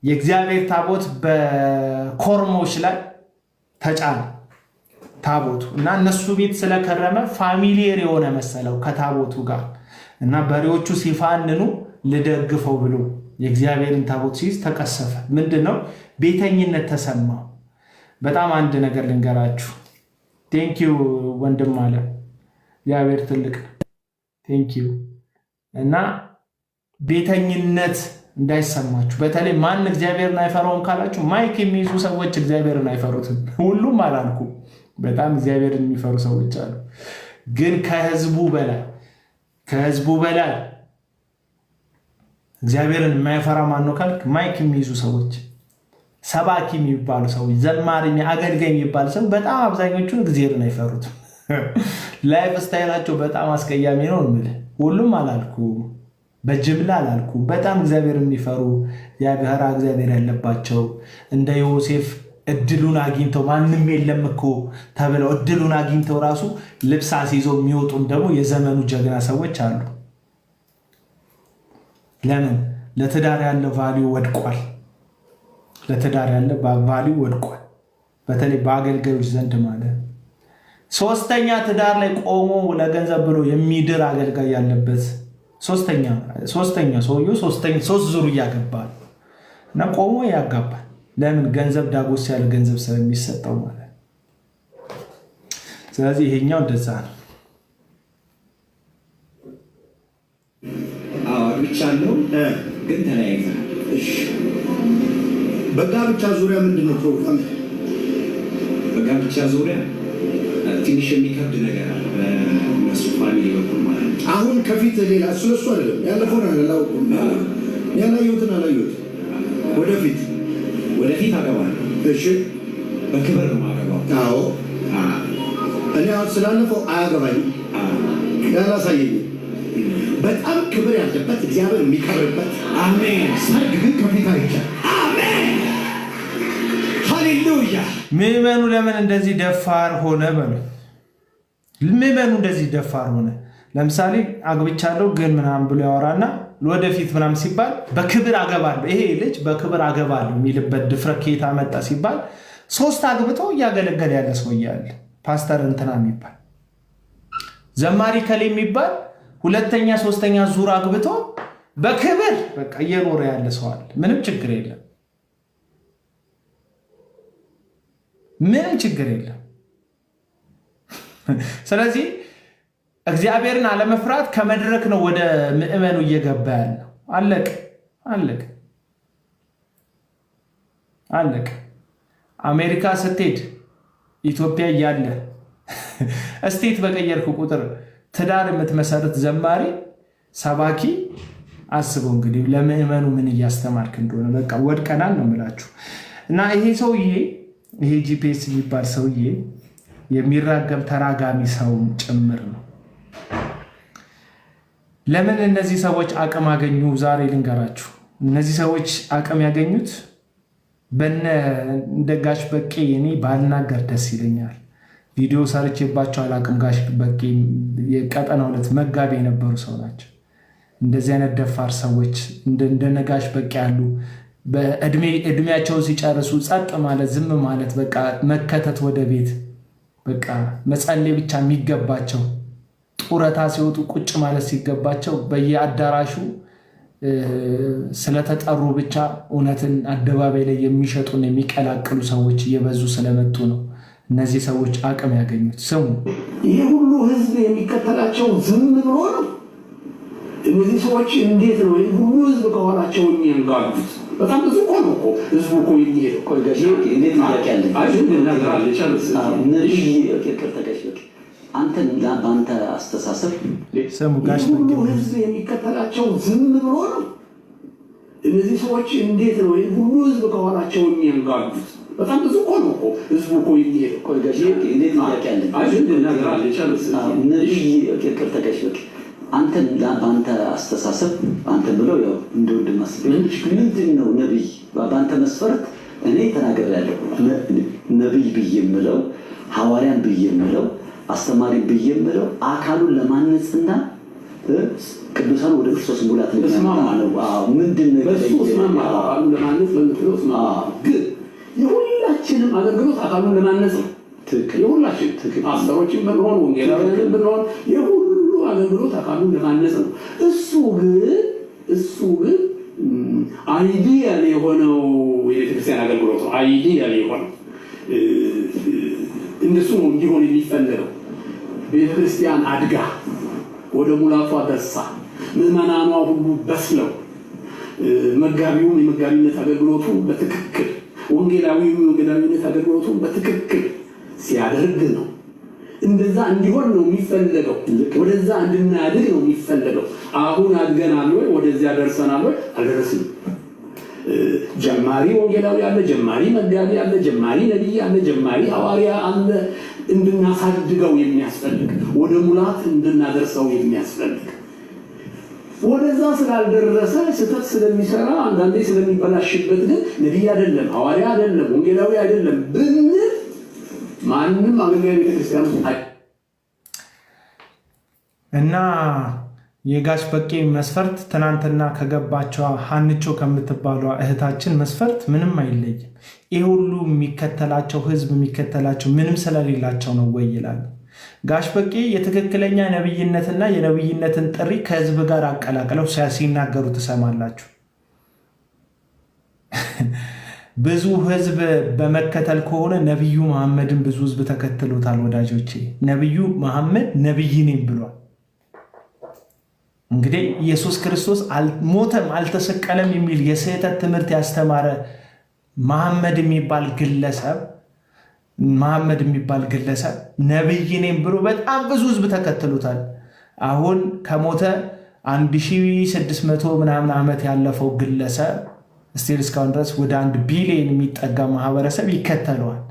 የእግዚአብሔር ታቦት በኮርሞች ላይ ተጫነ ታቦቱ እና እነሱ ቤት ስለከረመ ፋሚሊየር የሆነ መሰለው ከታቦቱ ጋር እና በሬዎቹ ሲፋንኑ ልደግፈው ብሎ የእግዚአብሔርን ታቦት ሲይዝ ተቀሰፈ። ምንድነው? ቤተኝነት ተሰማው። በጣም አንድ ነገር ልንገራችሁ። ቴንኪዩ ወንድም አለ እግዚአብሔር ትልቅ ቴንኪዩ። እና ቤተኝነት እንዳይሰማችሁ። በተለይ ማን እግዚአብሔርን አይፈራውም ካላችሁ ማይክ የሚይዙ ሰዎች እግዚአብሔርን አይፈሩትም። ሁሉም አላልኩም፣ በጣም እግዚአብሔርን የሚፈሩ ሰዎች አሉ። ግን ከህዝቡ በላይ እግዚአብሔርን የማይፈራ ማን ነው ካልክ ማይክ የሚይዙ ሰዎች፣ ሰባኪ የሚባሉ ሰዎች፣ ዘማሪ አገልጋይ የሚባሉ ሰው በጣም አብዛኞቹን እግዚአብሔርን አይፈሩትም። ላይፍ ስታይላቸው በጣም አስቀያሚ ነው የምልህ። ሁሉም አላልኩም፣ በጅምላ አላልኩም። በጣም እግዚአብሔር የሚፈሩ እግዚአብሔር ያለባቸው እንደ ዮሴፍ እድሉን አግኝተው ማንም የለም እኮ ተብለው እድሉን አግኝተው ራሱ ልብስ አስይዘው የሚወጡን ደግሞ የዘመኑ ጀግና ሰዎች አሉ። ለምን? ለትዳር ያለ ቫልዩ ወድቋል። ለትዳር ያለ ቫልዩ ወድቋል፣ በተለይ በአገልጋዮች ዘንድ ማለት። ሶስተኛ ትዳር ላይ ቆሞ ለገንዘብ ብሎ የሚድር አገልጋይ ያለበት ሶስተኛ ሰውየው ሶስት ዙር እያገባል እና ቆሞ ያጋባል። ለምን? ገንዘብ ዳጎስ ያለ ገንዘብ ስለሚሰጠው ማለት። ስለዚህ ይሄኛው እንደዛ ነው። አግብቻለሁ ግን ተለያይተናል። በጋብቻ ዙሪያ ምንድን ነው ፕሮግራም? በጋብቻ ዙሪያ ትንሽ የሚከብድ ነገር አለ በእነሱ ፋሚሊ በኩል ማለት ነው። አሁን ከፊት ሌላ ስለሱ አይደለም ያለፈውን አላውቅም፣ ያላየሁትን አላየሁት። ወደፊት አገባለሁ። እሺ፣ በክብር ነው የማገባው። አዎ፣ እኔ አሁን ስላለፈው አያገባኝም፣ ያላሳየኝም። በጣም ክብር ያለበት እግዚአብሔር የሚከብርበት። አሜን። ሰርግ ግን ከፊት አይቻል። አሜን፣ ሃሌሉያ። ምዕመኑ ለምን እንደዚህ ደፋር ሆነ? በሉ ምዕመኑ እንደዚህ ደፋር ሆነ። ለምሳሌ አግብቻለሁ ግን ምናምን ብሎ ያወራና ወደፊት ምናምን ሲባል በክብር አገባለሁ፣ ይሄ ልጅ በክብር አገባለሁ የሚልበት ድፍረት ከየት መጣ ሲባል 3 አግብተው እያገለገለ ያለ ሰው እያለ ፓስተር እንትና የሚባል ዘማሪ ከሌ የሚባል 2ኛ 3ኛ ዙር አግብቶ በክብር በቃ እየኖረ ያለ ሰው አለ። ምንም ችግር የለም፣ ምንም ችግር የለም። ስለዚህ እግዚአብሔርን አለመፍራት ከመድረክ ነው ወደ ምዕመኑ እየገባ ያለው። አለቅ። አሜሪካ ስትሄድ ኢትዮጵያ እያለ እስቴት በቀየርኩ ቁጥር ትዳር የምትመሰርት ዘማሪ ሰባኪ አስበው እንግዲህ ለምዕመኑ ምን እያስተማርክ እንደሆነ። በቃ ወድቀናል ነው የምላችሁ። እና ይሄ ጂፒኤስ የሚባል ሰውዬ የሚራገም ተራጋሚ ሰው ጭምር ነው። ለምን እነዚህ ሰዎች አቅም አገኙ? ዛሬ ልንገራችሁ። እነዚህ ሰዎች አቅም ያገኙት እንደ ጋሽ በቄ እኔ ባልናገር ደስ ይለኛል። ቪዲዮ ሰርቼባቸው አላቅም። ጋሽ በቄ የቀጠና 2 መጋቢ የነበሩ ሰው ናቸው። እንደዚህ አይነት ደፋር ሰዎች እንደነ ጋሽ በቄ ያሉ በእድሜያቸውን ሲጨርሱ ጸጥ ማለት፣ ዝም ማለት፣ በቃ መከተት ወደ ቤት፣ በቃ መጸለይ ብቻ የሚገባቸው ጡረታ ሲወጡ ቁጭ ማለት ሲገባቸው በየአዳራሹ ስለተጠሩ ብቻ እውነትን አደባባይ ላይ የሚሸጡን የሚቀላቅሉ ሰዎች እየበዙ ስለመጡ ነው እነዚህ ሰዎች አቅም ያገኙት። ስሙ ይሄ ሁሉ ህዝብ የሚከተላቸው ዝም ብሎ ነው? እነዚህ ሰዎች እንዴት ነው ይሄ ሁሉ ህዝብ ከኋላቸው የሚያንጋሉት? በጣም ብዙ እኮ ነው እኮ ህዝቡ እኮ የሚሄደው። ቆይጋሽ እንዴት ያያለ አንተ በአንተ አስተሳሰብ ስሙ ጋሽ ሁሉ ህዝብ የሚከተላቸው ዝም ብሎ ነው? እነዚህ ሰዎች እንዴት ነው ይሄ ሁሉ ህዝብ ከኋላቸው የሚያንጋሉት? በጣም ብዙ እኮ ነው እኮ ህዝቡ እኮ የሚሄደው። ቆይጋሽ እንዴት ያያለ አንተ በአንተ አስተሳሰብ አንተ ብለው ያው እንደወድ ማስበ ምንድነው ነብይ በአንተ መስፈርት እኔ ተናገራለሁ። ነብይ ብየምለው ሐዋርያን ብየምለው አስተማሪ ብየምለው አካሉን ለማነጽና ቅዱሳን ወደ ክርስቶስ ሙላት ለማምጣት ምንድነው አካሉን ለማነጽ ለምትለው ግን የሁላችንም አገልግሎት አካሉን ለማነጽ ነው። የሁላችን አስተሮችን ብንሆን ወንጌላውያንን ብንሆን የሁሉ አገልግሎት አካሉን ለማነጽ ነው። እሱ ግን አይዲያል የሆነው የቤተክርስቲያን አገልግሎት ነው። አይዲያል የሆነው እንደሱ ነው እንዲሆን የሚፈለገው። ቤተክርስቲያን አድጋ ወደ ሙላቷ ደርሳ ምዕመናኗ ሁሉ በስለው መጋቢውም የመጋቢነት አገልግሎቱ በትክክል ወንጌላዊውም የወንጌላዊነት አገልግሎቱ በትክክል ሲያደርግ ነው። እንደዛ እንዲሆን ነው የሚፈለገው። ወደዛ እንድናድግ ነው የሚፈለገው። አሁን አድገናል ወይ? ወደዚያ ደርሰናል ወይ? አልደረስንም። ጀማሪ ወንጌላዊ አለ፣ ጀማሪ መጋቢ አለ፣ ጀማሪ ነቢይ አለ፣ ጀማሪ ሐዋርያ አለ። እንድናሳድገው የሚያስፈልግ ወደ ሙላት እንድናደርሰው የሚያስፈልግ ወደዛ ስላልደረሰ ስህተት ስለሚሰራ አንዳንዴ ስለሚበላሽበት ግን ነቢይ አይደለም፣ ሐዋርያ አይደለም፣ ወንጌላዊ አይደለም ብንል ማንንም አገልጋይ ቤተክርስቲያን እና የጋሽ በቄ መስፈርት ትናንትና ከገባቸው ሀንቾ ከምትባለው እህታችን መስፈርት ምንም አይለይም። ይህ ሁሉ የሚከተላቸው ህዝብ የሚከተላቸው ምንም ስለሌላቸው ነው ወይ ይላል ጋሽ በቄ። የትክክለኛ ነብይነትና የነብይነትን ጥሪ ከህዝብ ጋር አቀላቅለው ሲናገሩ ትሰማላችሁ። ብዙ ህዝብ በመከተል ከሆነ ነብዩ መሐመድን ብዙ ህዝብ ተከትሎታል። ወዳጆቼ ነብዩ መሐመድ ነብይ ነኝ ብሏል። እንግዲህ ኢየሱስ ክርስቶስ አልሞተም አልተሰቀለም የሚል የስህተት ትምህርት ያስተማረ መሐመድ የሚባል ግለሰብ ነብይ ነኝ ብሎ በጣም ብዙ ህዝብ ተከትሎታል። አሁን ከሞተ 1600 ምናምን ዓመት ያለፈው ግለሰብ ስቲል እስካሁን ድረስ ወደ 1 ቢሊዮን የሚጠጋ ማህበረሰብ ይከተለዋል።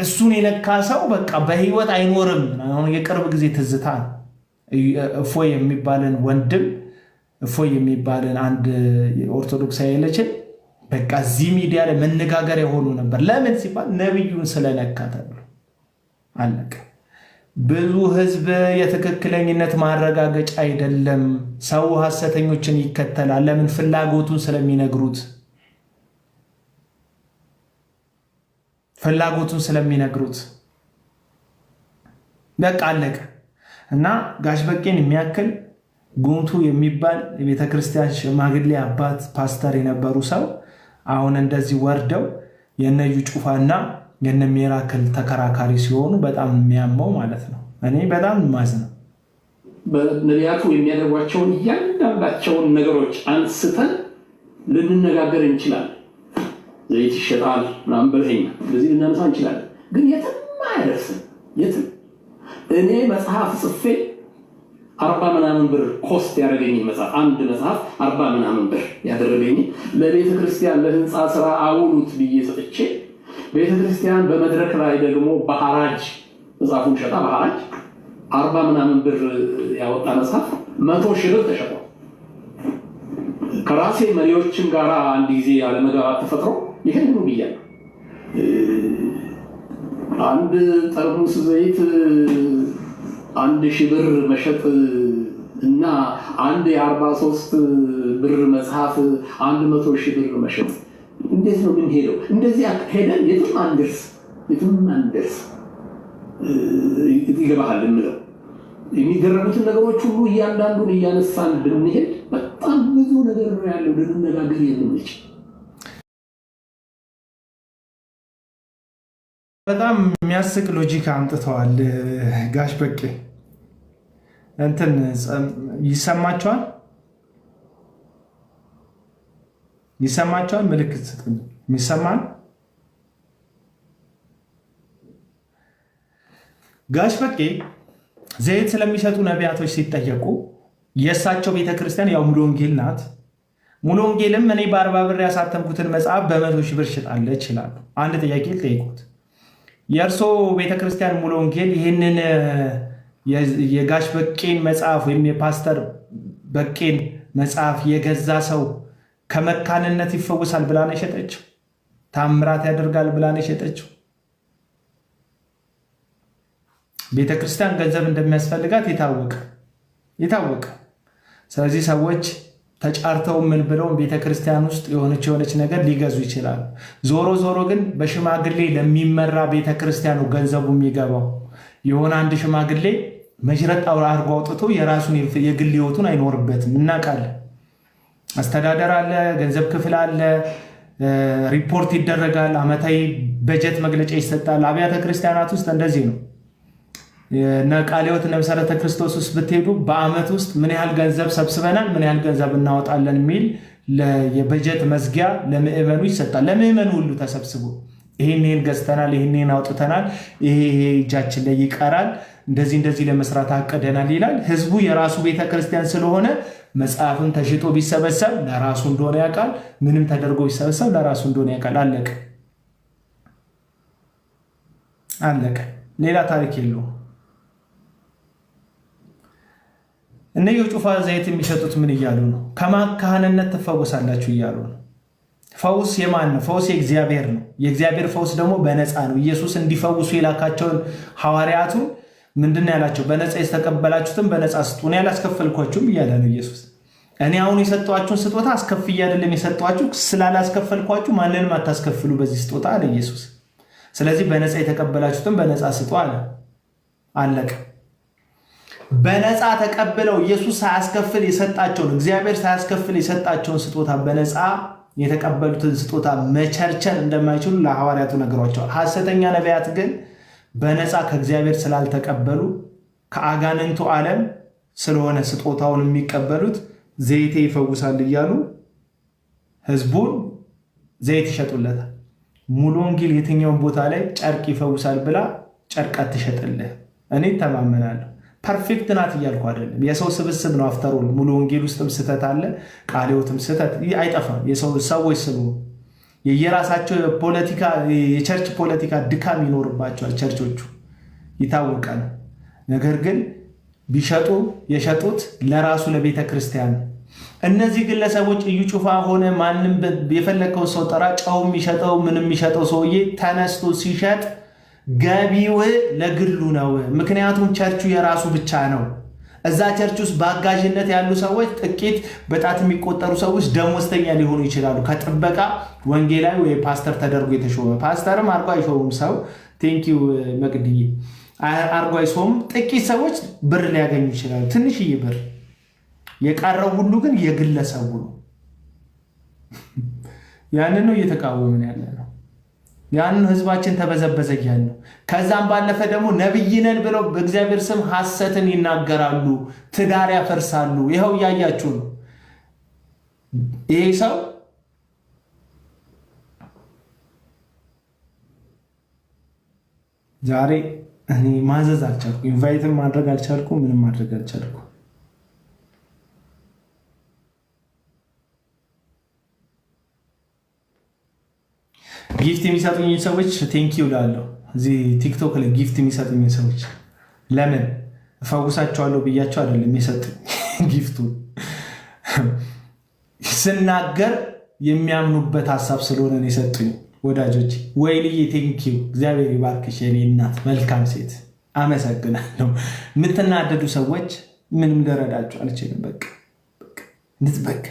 እሱን የነካ ሰው በቃ በህይወት አይኖርም። አሁን የቅርብ ጊዜ ትዝታ እፎይ የሚባልን ወንድም እፎይ የሚባልን አንድ ኦርቶዶክሳዊ ልጅ በቃ እዚህ ሚዲያ ላይ መነጋገሪያ ሆኖ ነበር። ለምን ሲባል ነብዩን ስለነካ ተብሎ አለቀ። ብዙ ህዝብ የትክክለኝነት ማረጋገጫ አይደለም። ሰው ሐሰተኞችን ይከተላል። ለምን? ፍላጎቱን ስለሚነግሩት በቃ አለቀ። እና ጋሽ በቄን የሚያክል ጉምቱ የሚባል የቤተክርስቲያን ሽማግሌ አባት ፓስተር የነበሩ ሰው አሁን እንደዚህ ወርደው የነዩ ጩፋና የነ ሚራክል ተከራካሪ ሲሆኑ በጣም የሚያመው ማለት ነው። እኔ በጣም ማዝነው በነቢያቱ የሚያደርጓቸውን እያንዳንዳቸውን ነገሮች አንስተን ልንነጋገር እንችላለን። ዘይት ይሸጣል ምናምን በለኛ እንደዚህ ልናነሳ እንችላለን። ግን የትም አይደርስም። የትም እኔ መጽሐፍ ጽፌ 40 ምናምን ብር ኮስት ያደረገኝ መጽሐፍ አንድ መጽሐፍ 40 ምናምን ብር ያደረገኝ ለቤተ ክርስቲያን ለህንፃ ስራ አውሉት ብዬ ሰጥቼ ቤተ ክርስቲያን በመድረክ ላይ ደግሞ በሐራጅ መጽሐፉን ሸጣ በሐራጅ 40 ምናምን ብር ያወጣ መጽሐፍ 100,000 ብር ተሸጧል። ከራሴ መሪዎችን ጋር አንድ ጊዜ ያለመግባባት ተፈጥሮ ይሄን ሁሉ ብያለሁ። አንድ ጠርሙስ ዘይት 1,000 ብር መሸጥ እና አንድ የ43 ብር መጽሐፍ 100,000 ብር መሸጥ እንዴት ነው የምንሄደው? እንደዚህ ሄደን የትም አንደርስ። ይገባሃል የምለው የሚደረጉትን ነገሮች ሁሉ እያንዳንዱን እያነሳን ብንሄድ በጣም ነገር ነው ያለው ልንነጋገር የምንችል። በጣም የሚያስቅ ሎጂክ አምጥተዋል ጋሽ በቄ። እንትን ይሰማቸዋል ምልክት ስጡኝ። የሚሰማን ጋሽ በቄ ዘይት ስለሚሸጡ ነቢያቶች ሲጠየቁ የእሳቸው ቤተክርስቲያን ያው ሙሉ ወንጌል ናት። ሙሉ ወንጌልም እኔ በ40 ብር ያሳተምኩትን መጽሐፍ በ100 ሺህ ብር ሽጣለች ይላሉ። አንድ ጥያቄ ልጠይቁት። የእርሶ ቤተክርስቲያን ሙሉ ወንጌል ይህንን የጋሽ በቄን መጽሐፍ ወይም የፓስተር በቄን መጽሐፍ የገዛ ሰው ከመካንነት ይፈወሳል ብላ ነው የሸጠችው? ታምራት ያደርጋል ብላ ነው የሸጠችው? ቤተክርስቲያን ገንዘብ እንደሚያስፈልጋት የታወቀ። ስለዚህ ሰዎች ተጫርተው ምን ብለው ቤተክርስቲያን ውስጥ የሆነች ነገር ሊገዙ ይችላሉ። ዞሮ ግን በሽማግሌ ለሚመራ ቤተክርስቲያኑ ገንዘቡ የሚገባው የሆነ አንድ ሽማግሌ መሽረጥ አድርጎ አውጥቶ የራሱን የግል ህይወቱን አይኖርበትም። እናውቃለን። አስተዳደር አለ፣ ገንዘብ ክፍል አለ፣ ሪፖርት ይደረጋል፣ ዓመታዊ በጀት መግለጫ ይሰጣል። አብያተ ክርስቲያናት ውስጥ እንደዚህ ነው። ቃለ ሕይወት መሰረተ ክርስቶስ ውስጥ ብትሄዱ በአመት ውስጥ ምን ያህል ገንዘብ ሰብስበናል፣ ምን ያህል ገንዘብ እናወጣለን የሚል የበጀት መዝጊያ ለምዕመኑ ይሰጣል። ለምዕመኑ ሁሉ ተሰብስቦ ይህን ገዝተናል፣ ይህን አውጥተናል፣ ይሄ እጃችን ላይ ይቀራል፣ እንደዚህ ለመስራት አቅደናል ይላል። ህዝቡ የራሱ ቤተክርስቲያን ስለሆነ መጽሐፍን ተሽጦ ቢሰበሰብ ለራሱ እንደሆነ ያውቃል። ምንም ተደርጎ ቢሰበሰብ ለራሱ እንደሆነ ያውቃል። አለቀ። ሌላ ታሪክ የለውም። እነ የጩፋ ዘይት የሚሸጡት ምን እያሉ ነው? ከማካህንነት ትፈወሳላችሁ እያሉ ነው። ፈውስ የማን ነው? ፈውስ የእግዚአብሔር ነው። የእግዚአብሔር ፈውስ ደግሞ በነፃ ነው። ኢየሱስ እንዲፈውሱ የላካቸውን ሐዋርያቱን ምንድን ነው ያላቸው? በነፃ የተቀበላችሁትን በነፃ ስጡ፣ እኔ አላስከፈልኳችሁም እያለ ነው ኢየሱስ። እኔ አሁን የሰጠኋችሁን ስጦታ አስከፍዬ አይደለም የሰጠኋችሁ፣ ስላላስከፈልኳችሁ ማንንም አታስከፍሉ በዚህ ስጦታ አለ ኢየሱስ። ስለዚህ በነፃ የተቀበላችሁትን በነፃ ስጡ አለ። አለቀ። በነፃ ተቀብለው ኢየሱስ ሳያስከፍል የሰጣቸውን እግዚአብሔር ሳያስከፍል የሰጣቸውን ስጦታ በነፃ የተቀበሉትን ስጦታ መቸርቸር እንደማይችሉ ለሐዋርያቱ ነግሯቸዋል። ሐሰተኛ ነቢያት ግን በነፃ ከእግዚአብሔር ስላልተቀበሉ ከአጋንንቱ ዓለም ስለሆነ ስጦታውን የሚቀበሉት ዘይቴ ይፈውሳል እያሉ ህዝቡን ዘይት ይሸጡለታል። ሙሉ ወንጌል የትኛውን ቦታ ላይ ጨርቅ ይፈውሳል ብላ ጨርቅ አትሸጥልህ። እኔ ተማመናለሁ። ፐርፌክት ናት እያልኩ አይደለም። የሰው ስብስብ ነው። አፍተሮል ሙሉ ወንጌል ውስጥም ስህተት አለ፣ ቃለ ሕይወትም ስህተት አይጠፋም። የሰው ሰዎች ስለሆኑ የየራሳቸው የቸርች ፖለቲካ ድካም ይኖርባቸዋል። ቸርቾቹ ይታወቃ ነው። ነገር ግን ቢሸጡ የሸጡት ለራሱ ለቤተ ክርስቲያን። እነዚህ ግለሰቦች እዩ ጩፋ ሆነ ማንም የፈለከው ሰው ጠራ፣ ጨው የሚሸጠው ምንም የሚሸጠው ሰውዬ ተነስቶ ሲሸጥ ገቢው ለግሉ ነው። ምክንያቱም ቸርቹ የራሱ ብቻ ነው። እዛ ቸርች ውስጥ በአጋዥነት ያሉ ሰዎች ጥቂት በጣት የሚቆጠሩ ሰዎች ደሞዝተኛ ሊሆኑ ይችላሉ። ከጥበቃ ወንጌላዊ ወይ ፓስተር ተደርጎ የተሾመ ፓስተርም አርጎ አይሾሙም ሰው። ቴንኪው መቅድዬ። አርጎ አይሾሙም። ጥቂት ሰዎች ብር ሊያገኙ ይችላሉ፣ ትንሽዬ ብር። የቀረው ሁሉ ግን የግለሰቡ ነው። ያንን ነው እየተቃወምን ያለ ነው። ያንን ህዝባችን ተበዘበዘ እያልን ነው። ከዛም ባለፈ ደግሞ ነብይ ነን ብለው በእግዚአብሔር ስም ሐሰትን ይናገራሉ፣ ትዳር ያፈርሳሉ። ይኸው እያያችሁ ነው። ይሄ ሰው ዛሬ እኔ ማዘዝ አልቻልኩ፣ ኢንቫይትም ማድረግ አልቻልኩ፣ ምንም ማድረግ አልቻልኩ። ጊፍት የሚሰጡኝ ሰዎች ቴንኪው እላለሁ። እዚህ ቲክቶክ ላይ ጊፍት የሚሰጡኝ ሰዎች ለምን እፈውሳቸዋለሁ ብያቸው አይደለም የሰጡኝ ጊፍቱ ስናገር የሚያምኑበት ሀሳብ ስለሆነ ነው የሰጡኝ። ወዳጆች ወይልዬ ቴንኪው፣ እግዚአብሔር ይባርክሽ የኔ እናት፣ መልካም ሴት፣ አመሰግናለሁ። የምትናደዱ ሰዎች ምንም ልረዳችሁ አልችልም። በቃ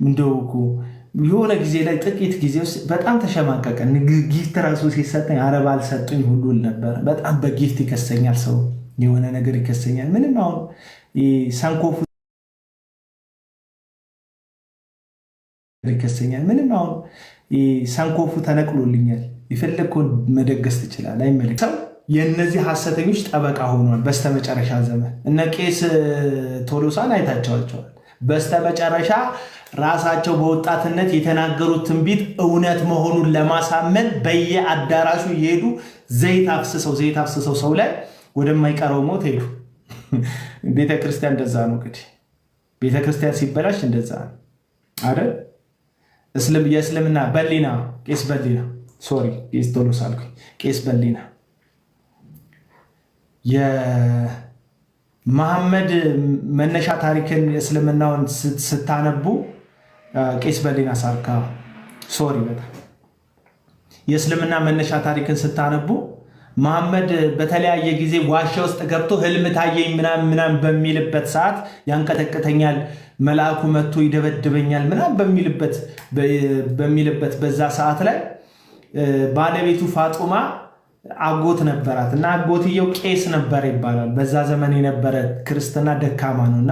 እንደው የሆነ ጊዜ ላይ ጥቂት ጊዜ ውስጥ በጣም ተሸማቀቀን። ጊፍት ራሱ ሲሰጠኝ አረባ አልሰጡኝ ሁሉ ነበር። በጣም በጊፍት ይከሰኛል ሰው፣ የሆነ ነገር ይከሰኛል። ምንም አሁን ሰንኮፉ ይከሰኛል። ምንም አሁን ሰንኮፉ ተነቅሎልኛል። የፈለግከውን መደገስ ትችላለህ። አይመለከትም። የእነዚህ ሐሰተኞች ጠበቃ ሆኗል። በስተመጨረሻ ዘመን እነ ቄስ ቶሎሳን አይታቸዋቸዋል። በስተመጨረሻ ራሳቸው በወጣትነት የተናገሩት ትንቢት እውነት መሆኑን ለማሳመን በየአዳራሹ እየሄዱ ዘይት አፍስሰው ሰው ላይ ወደማይቀረው ሞት ሄዱ። ቤተክርስቲያን እንደዛ ነው። እንግዲህ ቤተክርስቲያን ሲበላሽ እንደዛ ነው አይደል? የእስልምና በሊና ቄስ በሊና ቄስ ቶሎሳ አልኩኝ። ቄስ በሊና የመሐመድ መነሻ ታሪክን እስልምናውን ስታነቡ ቄስ በሊና ሳርካ በጣም የእስልምና መነሻ ታሪክን ስታነቡ መሐመድ በተለያየ ጊዜ ዋሻ ውስጥ ገብቶ ህልም ታየኝ ምናምን በሚልበት ሰዓት ያንቀጠቅጠኛል፣ መልአኩ መጥቶ ይደበድበኛል ምናምን በሚልበት በዛ ሰዓት ላይ ባለቤቱ ፋጡማ አጎት ነበራት እና አጎትየው ቄስ ነበር ይባላል። በዛ ዘመን የነበረ ክርስትና ደካማ ነውና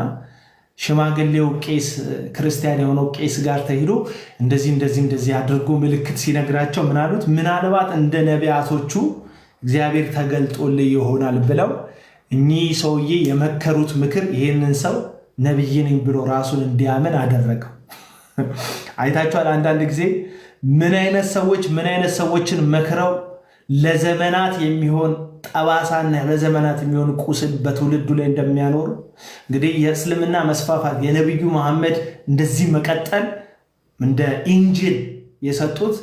ሽማግሌው ቄስ ክርስቲያን የሆነው ቄስ ጋር ተሄዶ እንደዚህ አድርጎ ምልክት ሲነግራቸው ምን አሉት? ምናልባት እንደ ነቢያቶቹ እግዚአብሔር ተገልጦልህ ይሆናል ብለው እኚህ ሰውዬ የመከሩት ምክር ይሄንን ሰው ነብይ ነኝ ብሎ ራሱን እንዲያምን አደረገው። አይታችኋል። አንዳንድ ጊዜ ምን አይነት ሰዎችን መክረው ለዘመናት የሚሆን ጠባሳና ለዘመናት የሚሆን ቁስል በትውልዱ ላይ እንደሚያኖሩ። እንግዲህ የእስልምና መስፋፋት የነቢዩ መሐመድ እንደዚህ መቀጠል እንደ ኢንጂል የሰጡት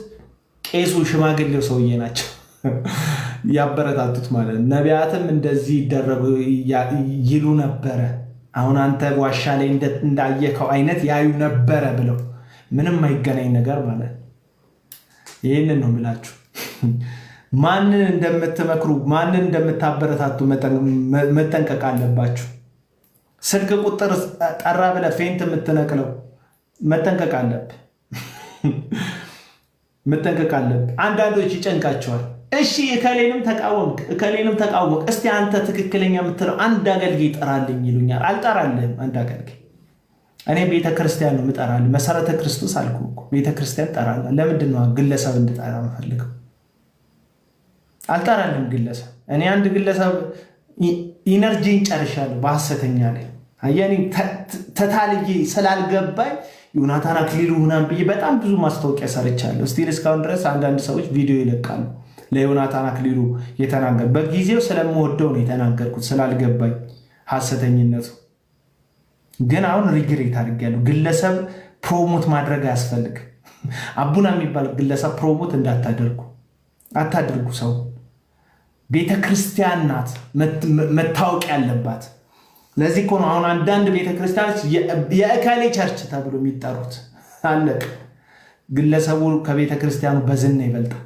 ቄሱ ሽማግሌው ሰውዬ ናቸው ያበረታቱት ማለት ነው። ነቢያትም እንደዚህ ይደረጉ ይሉ ነበረ፣ አሁን አንተ ዋሻ ላይ እንዳየከው አይነት ያዩ ነበረ ብለው ምንም አይገናኝ ነገር ማለት ነው። ይህንን ነው የምላችሁ። ማንን እንደምትመክሩ ማንን እንደምታበረታቱ መጠንቀቅ አለባችሁ። ስልክ ቁጥር ጠራ ብለህ ፌንት የምትነቅለው መጠንቀቅ አለብህ። አንዳንዶች ይጨንቃቸዋል። እሺ እከሌንም ተቃወምክ፣ እስቲ አንተ ትክክለኛ የምትለው አንድ አገልጋይ ጠራልኝ ይሉኛል። አልጠራልህም። አንድ አገልጋይ እኔ ቤተክርስቲያን ነው የምጠራልህ። መሰረተ ክርስቶስ አልኩህ እኮ ቤተክርስቲያን ጠራለህ። ለምንድን ነው ግለሰብ እንድጠራ የምፈልገው? አልጠራልህም ግለሰብ። እኔ አንድ ግለሰብ ኢነርጂን ጨርሻለሁ በሐሰተኛ ላይ አየኔ ተታልዬ ስላልገባኝ ዮናታን አክሊሉ ምናምን ብዬ በጣም ብዙ ማስታወቂያ ሰርቻለሁ። ስቲል እስካሁን ድረስ አንዳንድ ሰዎች ቪዲዮ ይለቃሉ ለዮናታን አክሊሉ የተናገር በጊዜው ስለምወደው ነው የተናገርኩት ስላልገባኝ ሐሰተኝነቱ። ግን አሁን ሪግሬት አድርጌያለሁ። ግለሰብ ፕሮሞት ማድረግ አያስፈልግም። አቡና የሚባል ግለሰብ ፕሮሞት አታድርጉ። ሰው ቤተክርስቲያን ናት መታወቅ ያለባት። ለዚህ እኮ ነው አሁን አንዳንድ ቤተክርስቲያኖች የእከሌ ቸርች ተብሎ የሚጠሩት። አለቅ ግለሰቡ ከቤተክርስቲያኑ በዝና ይበልጣል።